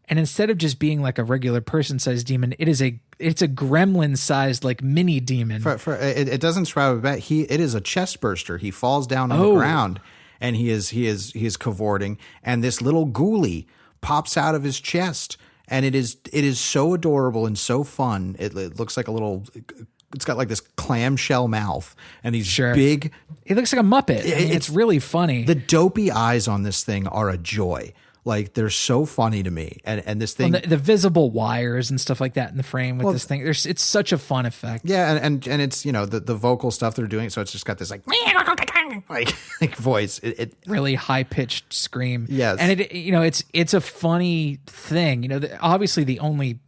And instead of just being like a regular person-sized demon, it's a gremlin-sized like mini demon. It doesn't sprout back. It is a chest burster. He falls down on the ground, and he is cavorting, and this little ghoulie pops out of his chest, and it is so adorable and so fun. It looks like a little. It's got like this clamshell mouth and these big. It looks like a Muppet. It's really funny. The dopey eyes on this thing are a joy. Like, they're so funny to me. And this thing, the visible wires and stuff like that in the frame with this thing, it's such a fun effect. Yeah. And it's, the vocal stuff they're doing. So it's just got this like voice. It really high pitched scream. Yes. And it's a funny thing. Obviously the only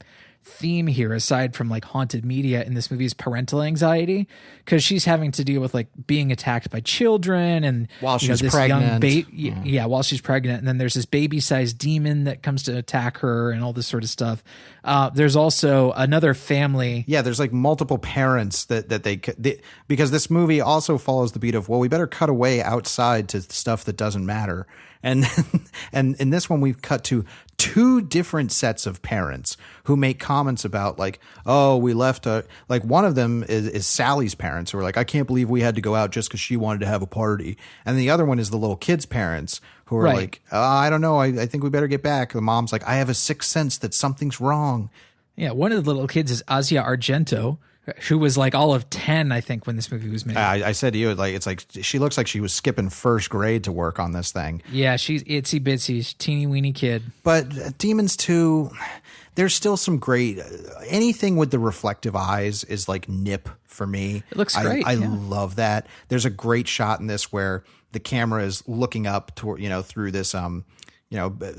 theme here, aside from like haunted media in this movie, is parental anxiety, because she's having to deal with like being attacked by children, and while she's pregnant, while she's pregnant, and then there's this baby-sized demon that comes to attack her, and all this sort of stuff. There's also another family. Yeah, there's like multiple parents that they because this movie also follows the beat of, well, we better cut away outside to stuff that doesn't matter. And in this one, we've cut to two different sets of parents who make comments about like, oh, we left like one of them is Sally's parents who are like, I can't believe we had to go out just because she wanted to have a party. And the other one is the little kid's parents who are like, I don't know. I think we better get back. The mom's like, I have a sixth sense that something's wrong. Yeah. One of the little kids is Asia Argento, who was like all of 10, I think, when this movie was made. I said to you, like, it's like she looks like she was skipping first grade to work on this thing. Yeah, she's itsy bitsy, teeny weeny kid. But Demons 2, there's still some great. Anything with the reflective eyes is like nip for me. It looks great. I love that. There's a great shot in this where the camera is looking up toward, through this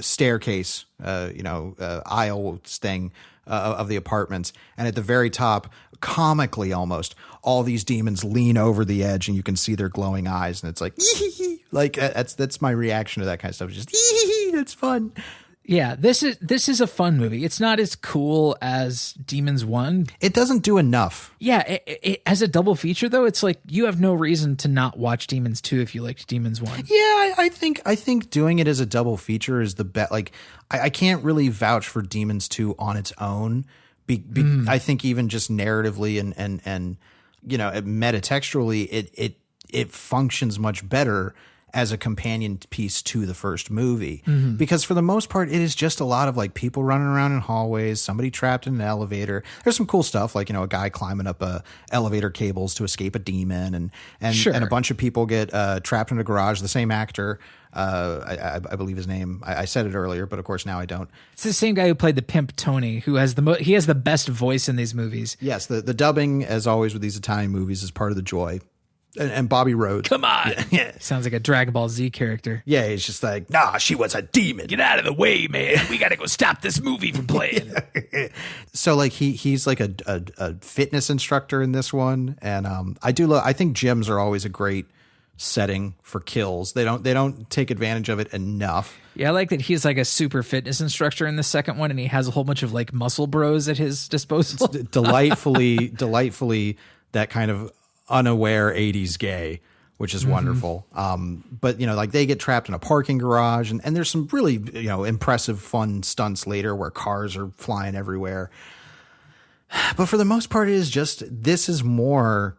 staircase, aisle thing. Of the apartments, and at the very top, comically almost, all these demons lean over the edge, and you can see their glowing eyes, and it's like, like that's my reaction to that kind of stuff. It's just, that's fun. Yeah, this is a fun movie. It's not as cool as Demons 1. It doesn't do enough. Yeah, it as a double feature though, it's like you have no reason to not watch Demons 2 if you liked Demons 1. Yeah, I think doing it as a double feature is the best. Like, I can't really vouch for Demons 2 on its own. I think even just narratively and metatextually, it functions much better as a companion piece to the first movie, because for the most part, it is just a lot of like people running around in hallways, somebody trapped in an elevator. There's some cool stuff like, a guy climbing up elevator cables to escape a demon, and a bunch of people get trapped in a garage. The same actor, I believe his name. I said it earlier, but of course now I don't. It's the same guy who played the pimp Tony, who has he has the best voice in these movies. Yes, the dubbing, as always with these Italian movies, is part of the joy. And Bobby Rhodes. Come on. Yeah. Sounds like a Dragon Ball Z character. Yeah, he's just like, nah, she was a demon. Get out of the way, man. We got to go stop this movie from playing. So like he's like a fitness instructor in this one. And I think gyms are always a great setting for kills. They don't take advantage of it enough. Yeah, I like that he's like a super fitness instructor in the second one, and he has a whole bunch of like muscle bros at his disposal. Delightfully that kind of unaware 80s gay, which is wonderful. But like they get trapped in a parking garage, and there's some really impressive fun stunts later where cars are flying everywhere. But for the most part, this is more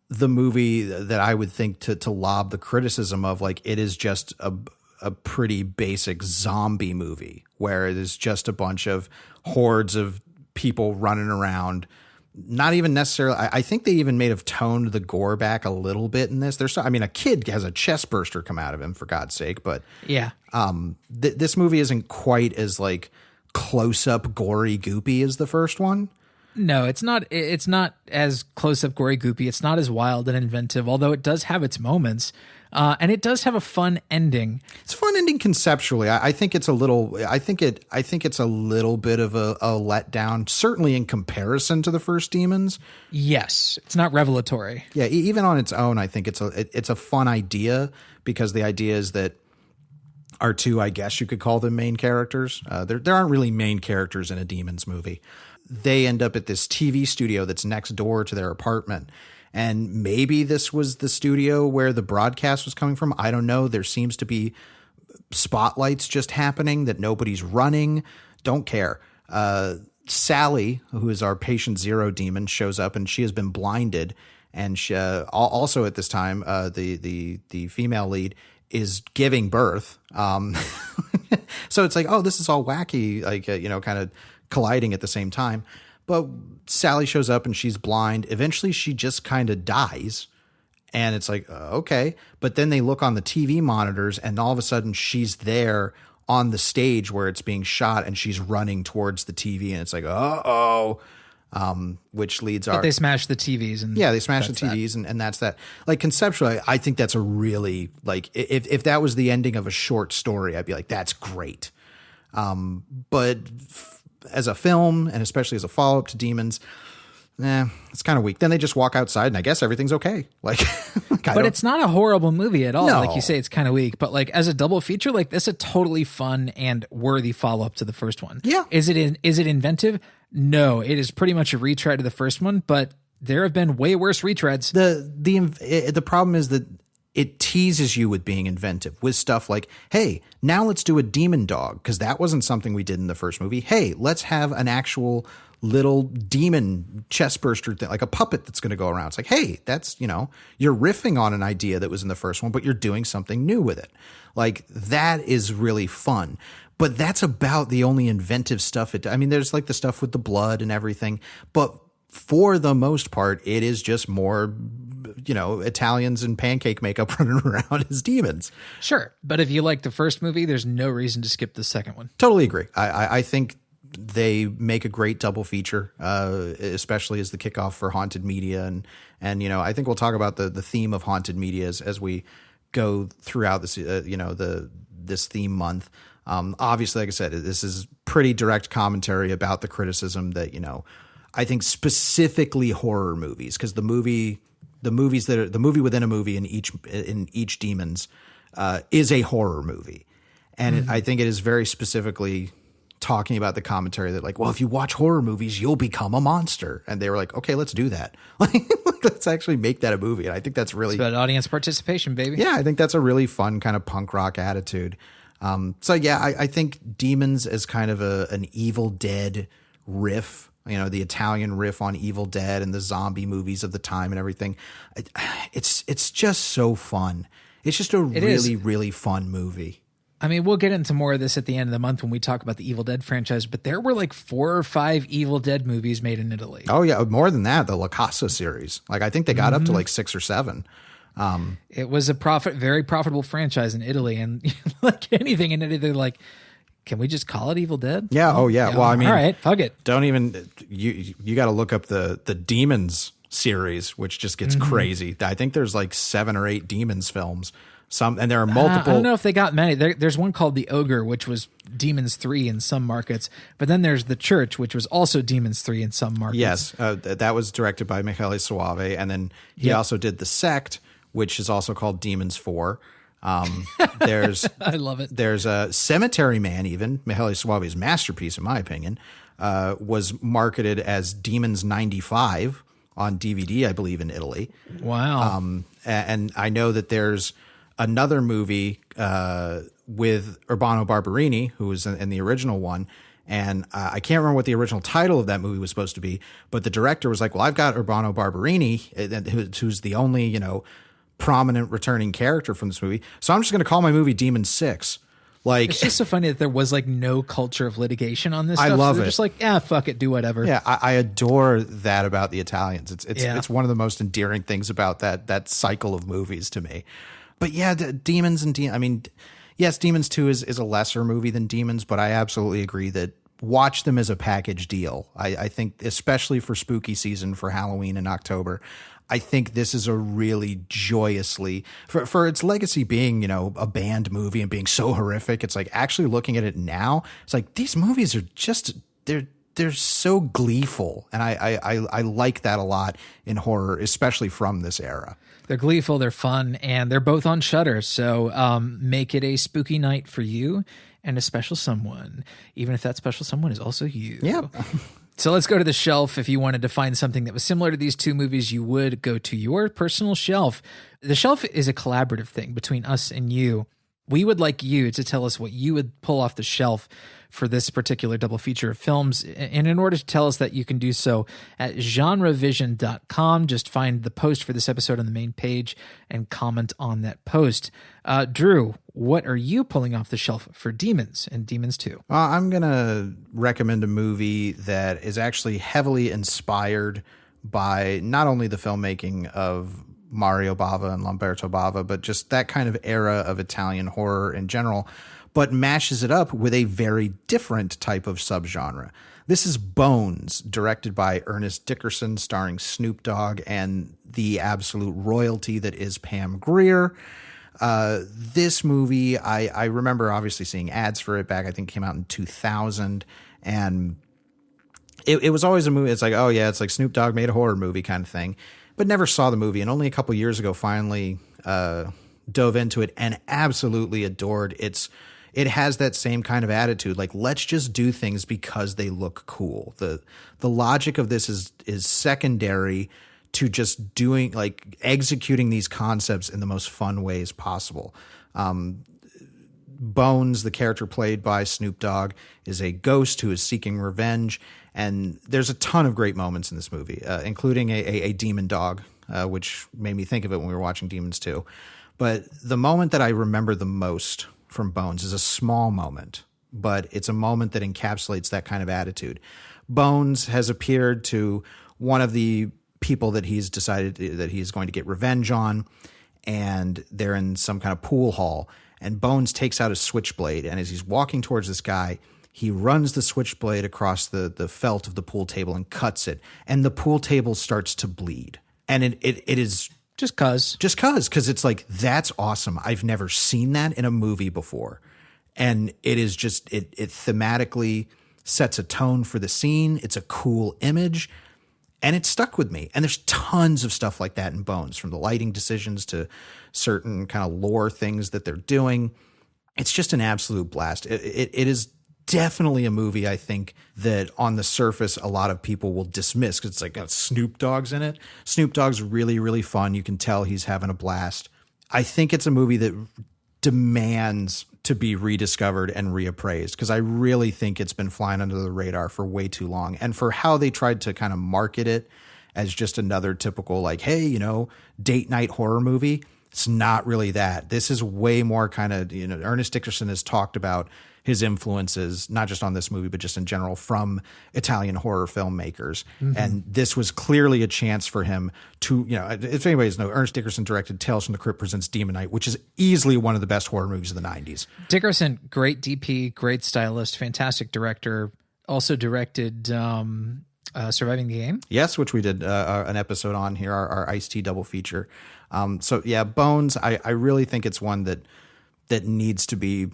the movie that I would think to lob the criticism of, like, it is just a pretty basic zombie movie where it is just a bunch of hordes of people running around. Not even necessarily. I think they even may have toned the gore back a little bit in this. A kid has a chest burster come out of him, for God's sake. But yeah, this movie isn't quite as like close up, gory, goopy as the first one. No, it's not. It's not as close up, gory, goopy. It's not as wild and inventive, although it does have its moments. And it does have a fun ending. It's a fun ending conceptually. I think it's a little. I think it's a little bit of a letdown, certainly in comparison to the first Demons. Yes, it's not revelatory. Yeah, even on its own, I think it's a fun idea, because the idea is that our two, I guess you could call them main characters. There aren't really main characters in a Demons movie. They end up at this TV studio that's next door to their apartment. And maybe this was the studio where the broadcast was coming from. I don't know. There seems to be spotlights just happening that nobody's running. Don't care. Sally, who is our patient zero demon, shows up, and she has been blinded. And she, also at this time, the female lead is giving birth. So it's like, oh, this is all wacky, like, kind of colliding at the same time. But Sally shows up and she's blind. Eventually she just kind of dies, and it's like, okay. But then they look on the TV monitors, and all of a sudden she's there on the stage where it's being shot, and she's running towards the TV, and it's like, which leads But they smash the TVs. And yeah, they smash the TVs, and that's that. Like, conceptually, I think that's a really, like, if that was the ending of a short story, I'd be like, that's great. But as a film, and especially as a follow-up to Demons, it's kind of weak. Then they just walk outside, and I guess everything's okay. But it's not a horrible movie at all. No. Like you say, it's kind of weak. But like as a double feature, like this is a totally fun and worthy follow-up to the first one. Yeah. Is it inventive? No, it is pretty much a retread of the first one, but there have been way worse retreads. The problem is that it teases you with being inventive, with stuff like, hey, now let's do a demon dog, because that wasn't something we did in the first movie. Hey, let's have an actual little demon chest burster thing, like a puppet that's going to go around. It's like, hey, that's, you're riffing on an idea that was in the first one, but you're doing something new with it. Like, that is really fun. But that's about the only inventive stuff. There's like the stuff with the blood and everything, but for the most part, it is just more, Italians in pancake makeup running around as demons. Sure. But if you like the first movie, there's no reason to skip the second one. Totally agree. I think they make a great double feature, especially as the kickoff for Haunted Media. And I think we'll talk about the theme of Haunted Media as we go throughout this, this theme month. Obviously, like I said, this is pretty direct commentary about the criticism that, I think specifically horror movies, because the movie within a movie in each Demons is a horror movie, and I think it is very specifically talking about the commentary that, like, well, if you watch horror movies, you'll become a monster, and they were like, okay, let's do that. Like, let's actually make that a movie, and I think that's really it's about audience participation, baby. Yeah, I think that's a really fun kind of punk rock attitude. So yeah, I think Demons is kind of an Evil Dead riff. The Italian riff on Evil Dead and the zombie movies of the time and everything. It's just so fun. It's just really fun movie. We'll get into more of this at the end of the month when we talk about the Evil Dead franchise, but there were like 4 or 5 Evil Dead movies made in Italy. Oh yeah, more than that, the La Casa series. Like, I think they got up to like 6 or 7. It was a very profitable franchise in Italy, and like anything in Italy, like, can we just call it Evil Dead? Yeah. Oh yeah. Well, all right, fuck it. Don't even, you got to look up the Demons series, which just gets crazy. I think there's like 7 or 8 Demons films. And there are multiple. I don't know if they got many. There's one called The Ogre, which was Demons 3 in some markets, but then there's The Church, which was also Demons 3 in some markets. Yes, that was directed by Michele Soave, and then he also did The Sect, which is also called Demons 4. There's I love it. There's a Cemetery Man, even Mihaly Suave's masterpiece, in my opinion, was marketed as Demons 95 on DVD, I believe, in Italy. Wow. And I know that there's another movie with Urbano Barberini, who was in the original one. And I can't remember what the original title of that movie was supposed to be, but the director was like, well, I've got Urbano Barberini, who's the only, prominent returning character from this movie. So I'm just going to call my movie Demon 6. Like, it's just so funny that there was like no culture of litigation on this stuff. I love They're it. just like, fuck it, do whatever. Yeah, I adore that about the Italians. It's one of the most endearing things about that cycle of movies to me. But yeah, Demons and yes, Demons 2 is a lesser movie than Demons, but I absolutely agree that watch them as a package deal. I think, especially for spooky season, for Halloween in October, I think this is a really joyously, for its legacy being, a banned movie and being so horrific, it's like actually looking at it now, it's like these movies are just, they're so gleeful. And I like that a lot in horror, especially from this era. They're gleeful, they're fun, and they're both on Shudder. So make it a spooky night for you and a special someone, even if that special someone is also you. Yeah. So let's go to the shelf. If you wanted to find something that was similar to these two movies, you would go to your personal shelf. The shelf is a collaborative thing between us and you. We would like you to tell us what you would pull off the shelf for this particular double feature of films. And in order to tell us that, you can do so at GenreVision.com. Just find the post for this episode on the main page and comment on that post. Drew, what are you pulling off the shelf for Demons and Demons 2? I'm going to recommend a movie that is actually heavily inspired by not only the filmmaking of Mario Bava and Lamberto Bava, but just that kind of era of Italian horror in general, but mashes it up with a very different type of subgenre. This is Bones, directed by Ernest Dickerson, starring Snoop Dogg and the absolute royalty that is Pam Grier. This movie, I remember obviously seeing ads for it back, I think it came out in 2000, and it was always a movie. It's like, oh yeah, it's like Snoop Dogg made a horror movie kind of thing, but never saw the movie. And only a couple years ago, finally dove into it and absolutely adored it has that same kind of attitude. Like, let's just do things because they look cool. The logic of this is secondary to just doing, like, executing these concepts in the most fun ways possible. Bones, the character played by Snoop Dogg, is a ghost who is seeking revenge. And there's a ton of great moments in this movie, including a demon dog, which made me think of it when we were watching Demons 2. But the moment that I remember the most from Bones is a small moment, but it's a moment that encapsulates that kind of attitude. Bones has appeared to one of the people that he's decided that he's going to get revenge on, and they're in some kind of pool hall, and Bones takes out a switchblade, and as he's walking towards this guy, he runs the switchblade across the felt of the pool table and cuts it, and the pool table starts to bleed. And it is Just cause it's like, that's awesome. I've never seen that in a movie before. And it is just, it thematically sets a tone for the scene. It's a cool image, and it stuck with me. And there's tons of stuff like that in Bones, from the lighting decisions to certain kind of lore things that they're doing. It's just an absolute blast. It is definitely a movie, I think, that on the surface a lot of people will dismiss because it's like, Snoop Dogg's in it. Snoop Dogg's really, really fun. You can tell he's having a blast. I think it's a movie that demands to be rediscovered and reappraised, because I really think it's been flying under the radar for way too long. And for how they tried to kind of market it as just another typical, like, hey, date night horror movie, it's not really that. This is way more kind of, Ernest Dickerson has talked about his influences, not just on this movie, but just in general, from Italian horror filmmakers. Mm-hmm. And this was clearly a chance for him to, if anybody's know, Ernest Dickerson directed Tales from the Crypt Presents Demon Night, which is easily one of the best horror movies of the 90s. Dickerson, great DP, great stylist, fantastic director. Also directed Surviving the Game. Yes, which we did an episode on here, our Ice-T double feature. So yeah, Bones, I really think it's one that needs to be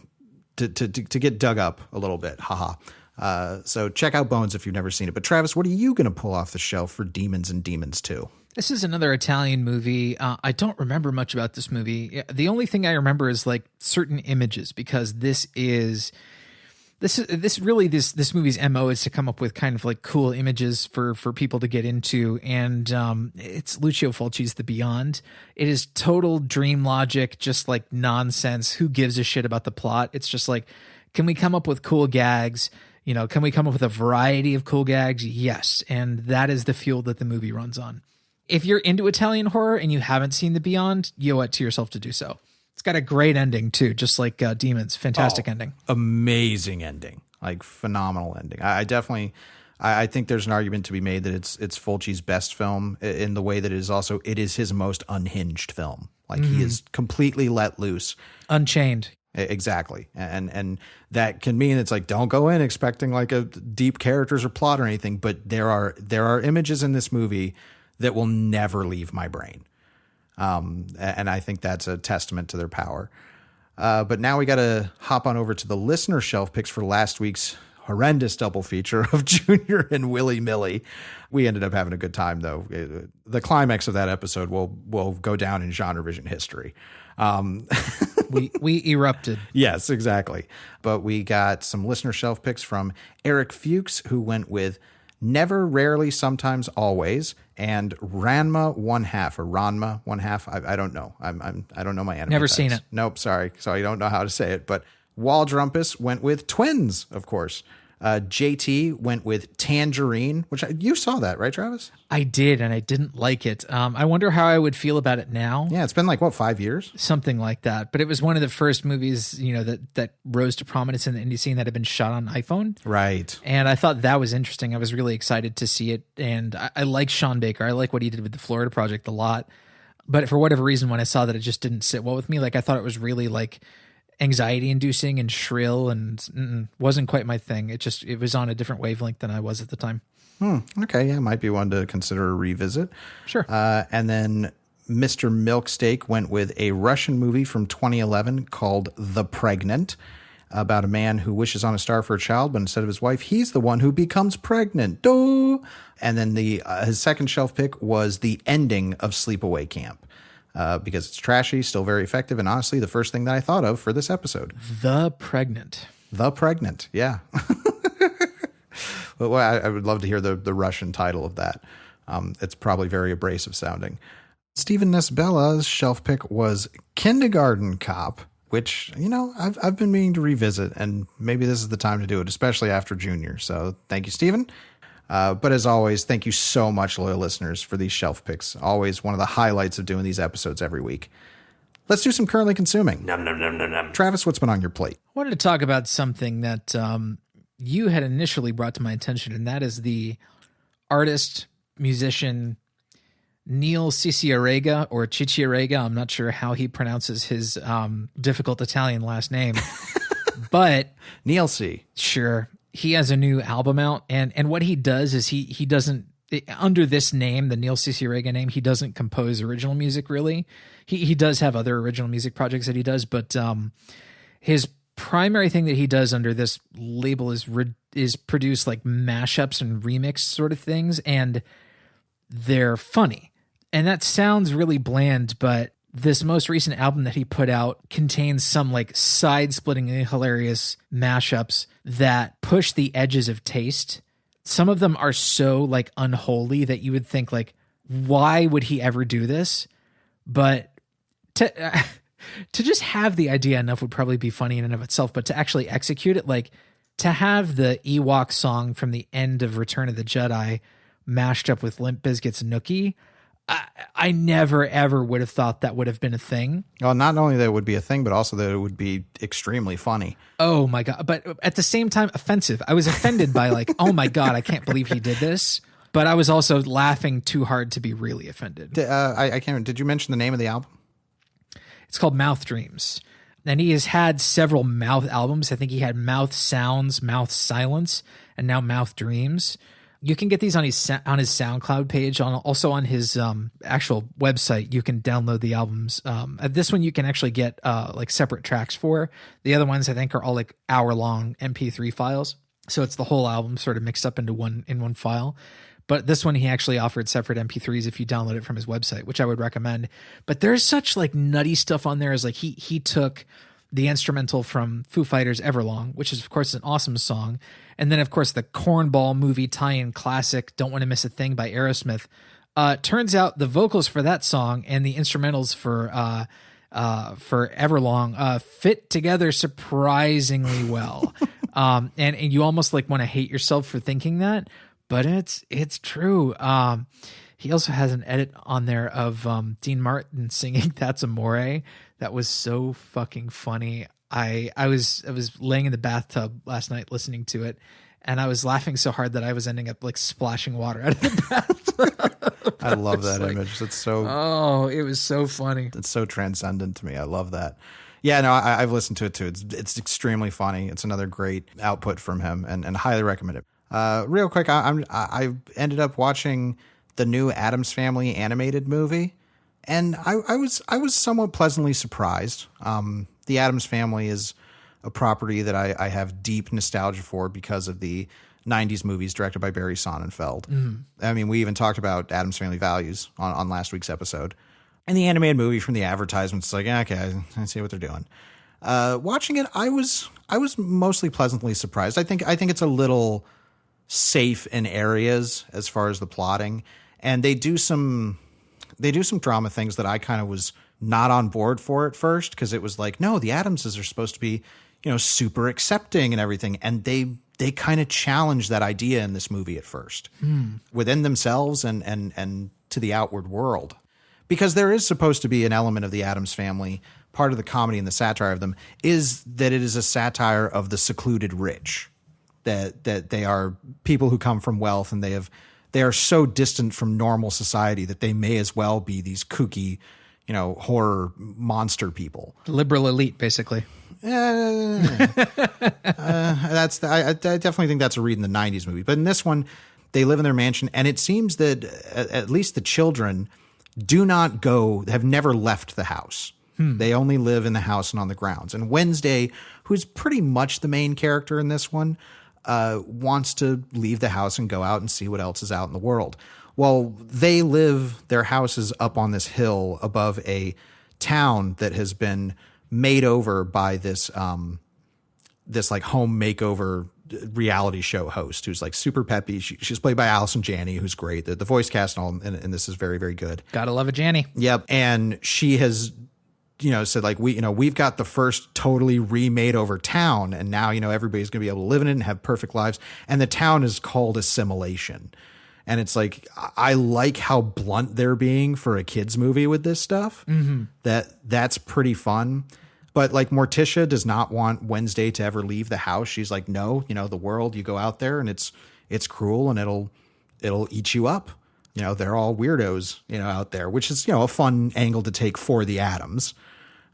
to get dug up a little bit. Haha. So check out Bones if you've never seen it. But Travis, what are you going to pull off the shelf for Demons and Demons 2? This is another Italian movie. I don't remember much about this movie. The only thing I remember is like certain images, because this movie's MO is to come up with kind of like cool images for people to get into. And it's Lucio Fulci's The Beyond. It is total dream logic, just like nonsense. Who gives a shit about the plot? It's just like, can we come up with cool gags? You know, can we come up with a variety of cool gags? Yes. And that is the fuel that the movie runs on. If you're into Italian horror and you haven't seen The Beyond, you owe it to yourself to do so. It's got a great ending too, just like Demons. Fantastic ending. Amazing ending. Like phenomenal ending. I think there's an argument to be made that it's Fulci's best film in the way that it is his most unhinged film. Like he is completely let loose. Unchained. Exactly. And that can mean it's like, don't go in expecting like a deep characters or plot or anything, but there are images in this movie that will never leave my brain. And I think that's a testament to their power. But now we got to hop on over to the listener shelf picks for last week's horrendous double feature of Junior and Willy Millie. We ended up having a good time, though. The climax of that episode will go down in GenreVision history. We erupted. Yes, exactly. But we got some listener shelf picks from Eric Fuchs, who went with Never, Rarely, Sometimes, Always, and Ranma 1/2 or Ranma 1/2. I don't know. I don't know my anime. Never types. seen it. Nope. Sorry. So I don't know how to say it. But Waldrumpus went with Twins, of course. JT went with Tangerine, which you saw that, right, Travis? I did, and I didn't like it. I wonder how I would feel about it now. Yeah, it's been like, 5 years? Something like that. But it was one of the first movies, that rose to prominence in the indie scene that had been shot on iPhone. Right. And I thought that was interesting. I was really excited to see it. And I like Sean Baker. I like what he did with the Florida Project a lot. But for whatever reason, when I saw that, it just didn't sit well with me. Like, I thought it was really like anxiety inducing and shrill and wasn't quite my thing. It was on a different wavelength than I was at the time. Okay. Yeah. Might be one to consider a revisit. Sure. And then Mr. Milksteak went with a Russian movie from 2011 called The Pregnant, about a man who wishes on a star for a child, but instead of his wife, he's the one who becomes pregnant. Duh! And then his second shelf pick was the ending of Sleepaway Camp. Because it's trashy, still very effective, and honestly, the first thing that I thought of for this episode. The Pregnant, yeah. Well, I would love to hear the Russian title of that. It's probably very abrasive sounding. Stephen Nesbella's shelf pick was Kindergarten Cop, which, I've been meaning to revisit, and maybe this is the time to do it, especially after Junior. So thank you, Stephen. But as always, thank you so much, loyal listeners, for these shelf picks. Always one of the highlights of doing these episodes every week. Let's do some currently consuming. Nom, nom, nom, nom, nom. Travis, what's been on your plate? I wanted to talk about something that you had initially brought to my attention, and that is the artist, musician, Neil Cicierega, or Cicierega. I'm not sure how he pronounces his difficult Italian last name. But Neil C. Sure. He has a new album out, and what he does is he doesn't, under this name, the Neil Cicierega name, he doesn't compose original music, really. He does have other original music projects that he does, but his primary thing that he does under this label is produce like mashups and remix sort of things, and they're funny. And that sounds really bland, but this most recent album that he put out contains some like side-splittingly hilarious mashups that push the edges of taste. Some of them are so like unholy that you would think like, why would he ever do this? But to just have the idea enough would probably be funny in and of itself, but to actually execute it, like to have the Ewok song from the end of Return of the Jedi mashed up with Limp Bizkit's Nookie, I never, ever would have thought that would have been a thing. Well, not only that it would be a thing, but also that it would be extremely funny. Oh, my God. But at the same time, offensive. I was offended by like, oh, my God, I can't believe he did this. But I was also laughing too hard to be really offended. I can't. Did you mention the name of the album? It's called Mouth Dreams. And he has had several Mouth albums. I think he had Mouth Sounds, Mouth Silence, and now Mouth Dreams. You can get these on his SoundCloud page, also on his actual website. You can download the albums. This one you can actually get like separate tracks for. The other ones I think are all like hour-long MP3 files. So it's the whole album sort of mixed up into one file. But this one, he actually offered separate MP3s if you download it from his website, which I would recommend. But there's such like nutty stuff on there. Is like he took the instrumental from Foo Fighters' Everlong, which is of course an awesome song. And then of course the Cornball movie tie-in classic, Don't Want to Miss a Thing by Aerosmith. Turns out the vocals for that song and the instrumentals for Everlong fit together surprisingly well. And you almost like want to hate yourself for thinking that, but it's true. He also has an edit on there of Dean Martin singing That's Amore. That was so fucking funny. I was laying in the bathtub last night listening to it, and I was laughing so hard that I was ending up like splashing water out of the bathtub. I love that image. It's so... Oh, it was so funny. It's so transcendent to me. I love that. Yeah, no, I've listened to it too. It's extremely funny. It's another great output from him, and highly recommend it. Real quick, I ended up watching the new Addams Family animated movie, and I was somewhat pleasantly surprised. The Addams Family is a property that I have deep nostalgia for because of the 90s movies directed by Barry Sonnenfeld. I mean, we even talked about Addams Family Values on last week's episode. And the animated movie from the advertisements, like, okay, I see what they're doing. Watching it, I was mostly pleasantly surprised. I think it's a little safe in areas as far as the plotting, and they do some drama things that I kind of was not on board for at first, because it was like, no, the Addamses are supposed to be, super accepting and everything, and they kind of challenge that idea in this movie at first within themselves and to the outward world. Because there is supposed to be an element of the Addams Family. Part of the comedy and the satire of them is that it is a satire of the secluded rich, that they are people who come from wealth, and they are so distant from normal society that they may as well be these kooky, horror monster people. Liberal elite, basically. I definitely think that's a read in the 90s movie. But in this one, they live in their mansion, and it seems that at least the children have never left the house. They only live in the house and on the grounds. And Wednesday, who's pretty much the main character in this one, wants to leave the house and go out and see what else is out in the world. Well, their house is up on this hill above a town that has been made over by this like home makeover reality show host who's like super peppy. She's played by Allison Janney, who's great. The voice cast and all in this is very, very good. Gotta love a Janney. Yep. And she has, said like, we've got the first totally remade over town, and now, everybody's going to be able to live in it and have perfect lives. And the town is called Assimilation. And it's like, I like how blunt they're being for a kid's movie with this stuff. That's pretty fun. But like Morticia does not want Wednesday to ever leave the house. She's like, no, the world, you go out there and it's cruel and it'll eat you up. They're all weirdos, out there, which is, a fun angle to take for the Addams.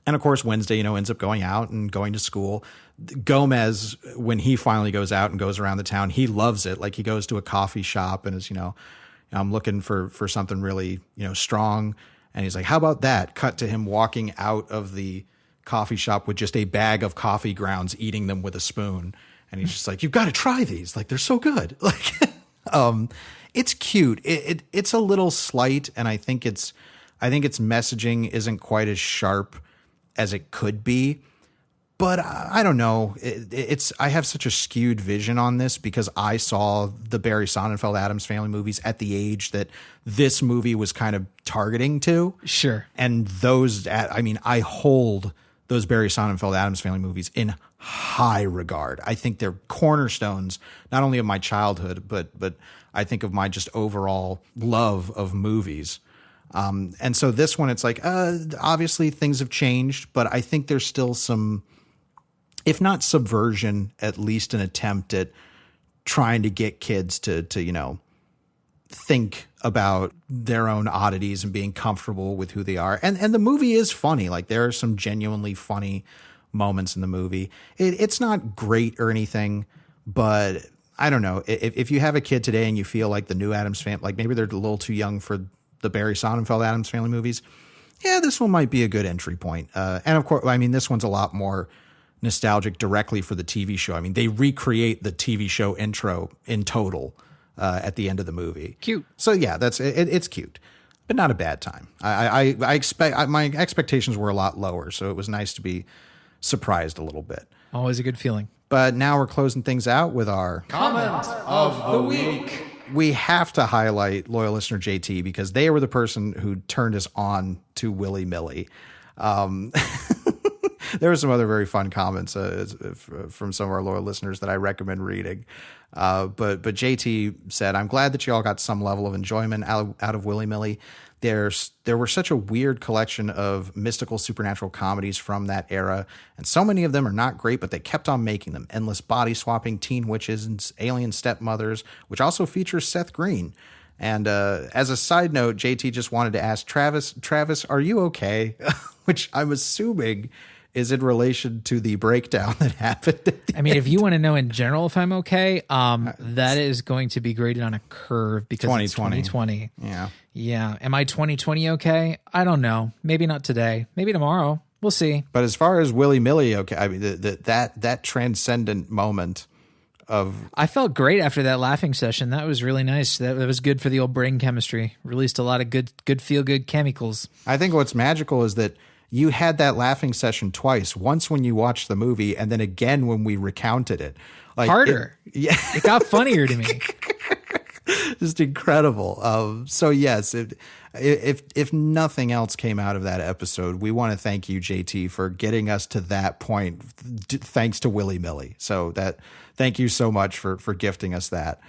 And of course, Wednesday, ends up going out and going to school. Gomez, when he finally goes out and goes around the town, he loves it. Like he goes to a coffee shop and is, I'm looking for something really, strong. And he's like, how about that? Cut to him walking out of the coffee shop with just a bag of coffee grounds, eating them with a spoon. And he's just like, you've got to try these. Like, they're so good. Like, it's cute. It's a little slight. And I think its messaging isn't quite as sharp as it could be, but I don't know. I have such a skewed vision on this because I saw the Barry Sonnenfeld Addams Family movies at the age that this movie was kind of targeting to. Sure. And I hold those Barry Sonnenfeld Addams Family movies in high regard. I think they're cornerstones, not only of my childhood, but I think of my just overall love of movies. And so this one, it's like, obviously things have changed, but I think there's still some, if not subversion, at least an attempt at trying to get kids to think about their own oddities and being comfortable with who they are. And the movie is funny. Like there are some genuinely funny moments in the movie. It's not great or anything, but I don't know. If you have a kid today and you feel like the new Addams Family, like maybe they're a little too young for the Barry Sonnenfeld Addams Family movies, yeah, this one might be a good entry point. And of course, this one's a lot more nostalgic directly for the TV show. They recreate the TV show intro in total at the end of the movie. Cute. So yeah, it's cute, but not a bad time. I expect my expectations were a lot lower, so it was nice to be surprised a little bit. Always a good feeling. But now we're closing things out with our Comment of the week. We have to highlight loyal listener JT because they were the person who turned us on to Willy Millie. There were some other very fun comments from some of our loyal listeners that I recommend reading. But JT said, I'm glad that you all got some level of enjoyment out of Willy Millie. There were such a weird collection of mystical supernatural comedies from that era, and so many of them are not great, but they kept on making them. Endless body swapping, teen witches, and alien stepmothers, which also features Seth Green. And as a side note, JT just wanted to ask Travis, are you okay? Which I'm assuming is in relation to the breakdown that happened. I mean, if you want to know in general if I'm okay, that is going to be graded on a curve because 2020. It's 2020. Yeah. Yeah. Am I 2020 okay? I don't know. Maybe not today. Maybe tomorrow. We'll see. But as far as Willy Millie, okay, I mean, that transcendent moment of... I felt great after that laughing session. That was really nice. That was good for the old brain chemistry. Released a lot of good feel-good chemicals. I think what's magical is that you had that laughing session twice. Once when you watched the movie, and then again when we recounted it. Like, harder. It It got funnier to me. Just incredible. So yes, if nothing else came out of that episode, we want to thank you, JT, for getting us to that point. Thanks to Willy Millie. So thank you so much for gifting us that.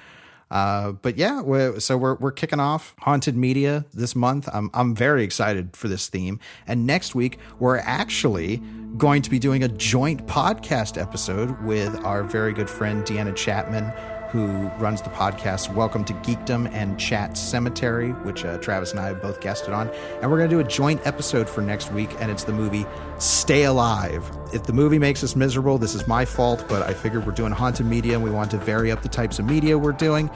But yeah, we're kicking off Haunted Media this month. I'm very excited for this theme. And next week, we're actually going to be doing a joint podcast episode with our very good friend, Deanna Chapman, who runs the podcast Welcome to Geekdom and Chat Cemetery, which Travis and I have both guested on. And we're going to do a joint episode for next week, and it's the movie Stay Alive. If the movie makes us miserable, this is my fault, but I figured we're doing haunted media and we want to vary up the types of media we're doing.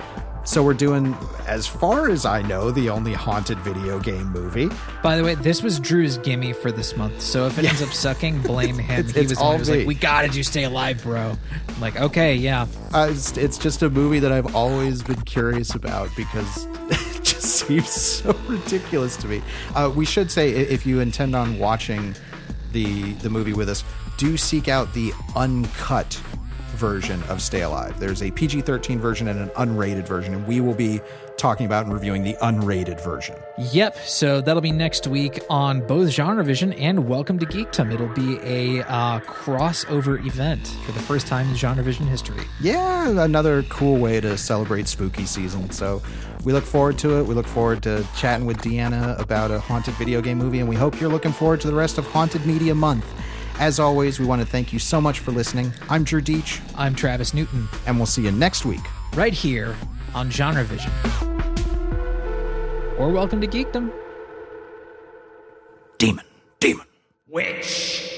So we're doing, as far as I know, the only haunted video game movie. By the way, this was Drew's gimme for this month. So if it ends up sucking, blame him. He was the one who was like, we gotta do Stay Alive, bro. I'm like, okay, yeah. It's just a movie that I've always been curious about because it just seems so ridiculous to me. We should say, if you intend on watching the movie with us, do seek out the uncut version of Stay Alive. There's a PG-13 version and an unrated version, and we will be talking about and reviewing the unrated version. Yep. So that'll be next week on both GenreVision and Welcome to Geekdom. It'll be a crossover event for the first time in GenreVision history. Yeah, another cool way to celebrate spooky season. So we look forward to it. We look forward to chatting with Deanna about a haunted video game movie, and we hope you're looking forward to the rest of Haunted Media Month. As always, we want to thank you so much for listening. I'm Drew Deitch. I'm Travis Newton. And we'll see you next week. Right here on GenreVision. Or Welcome to Geekdom. Demon. Witch.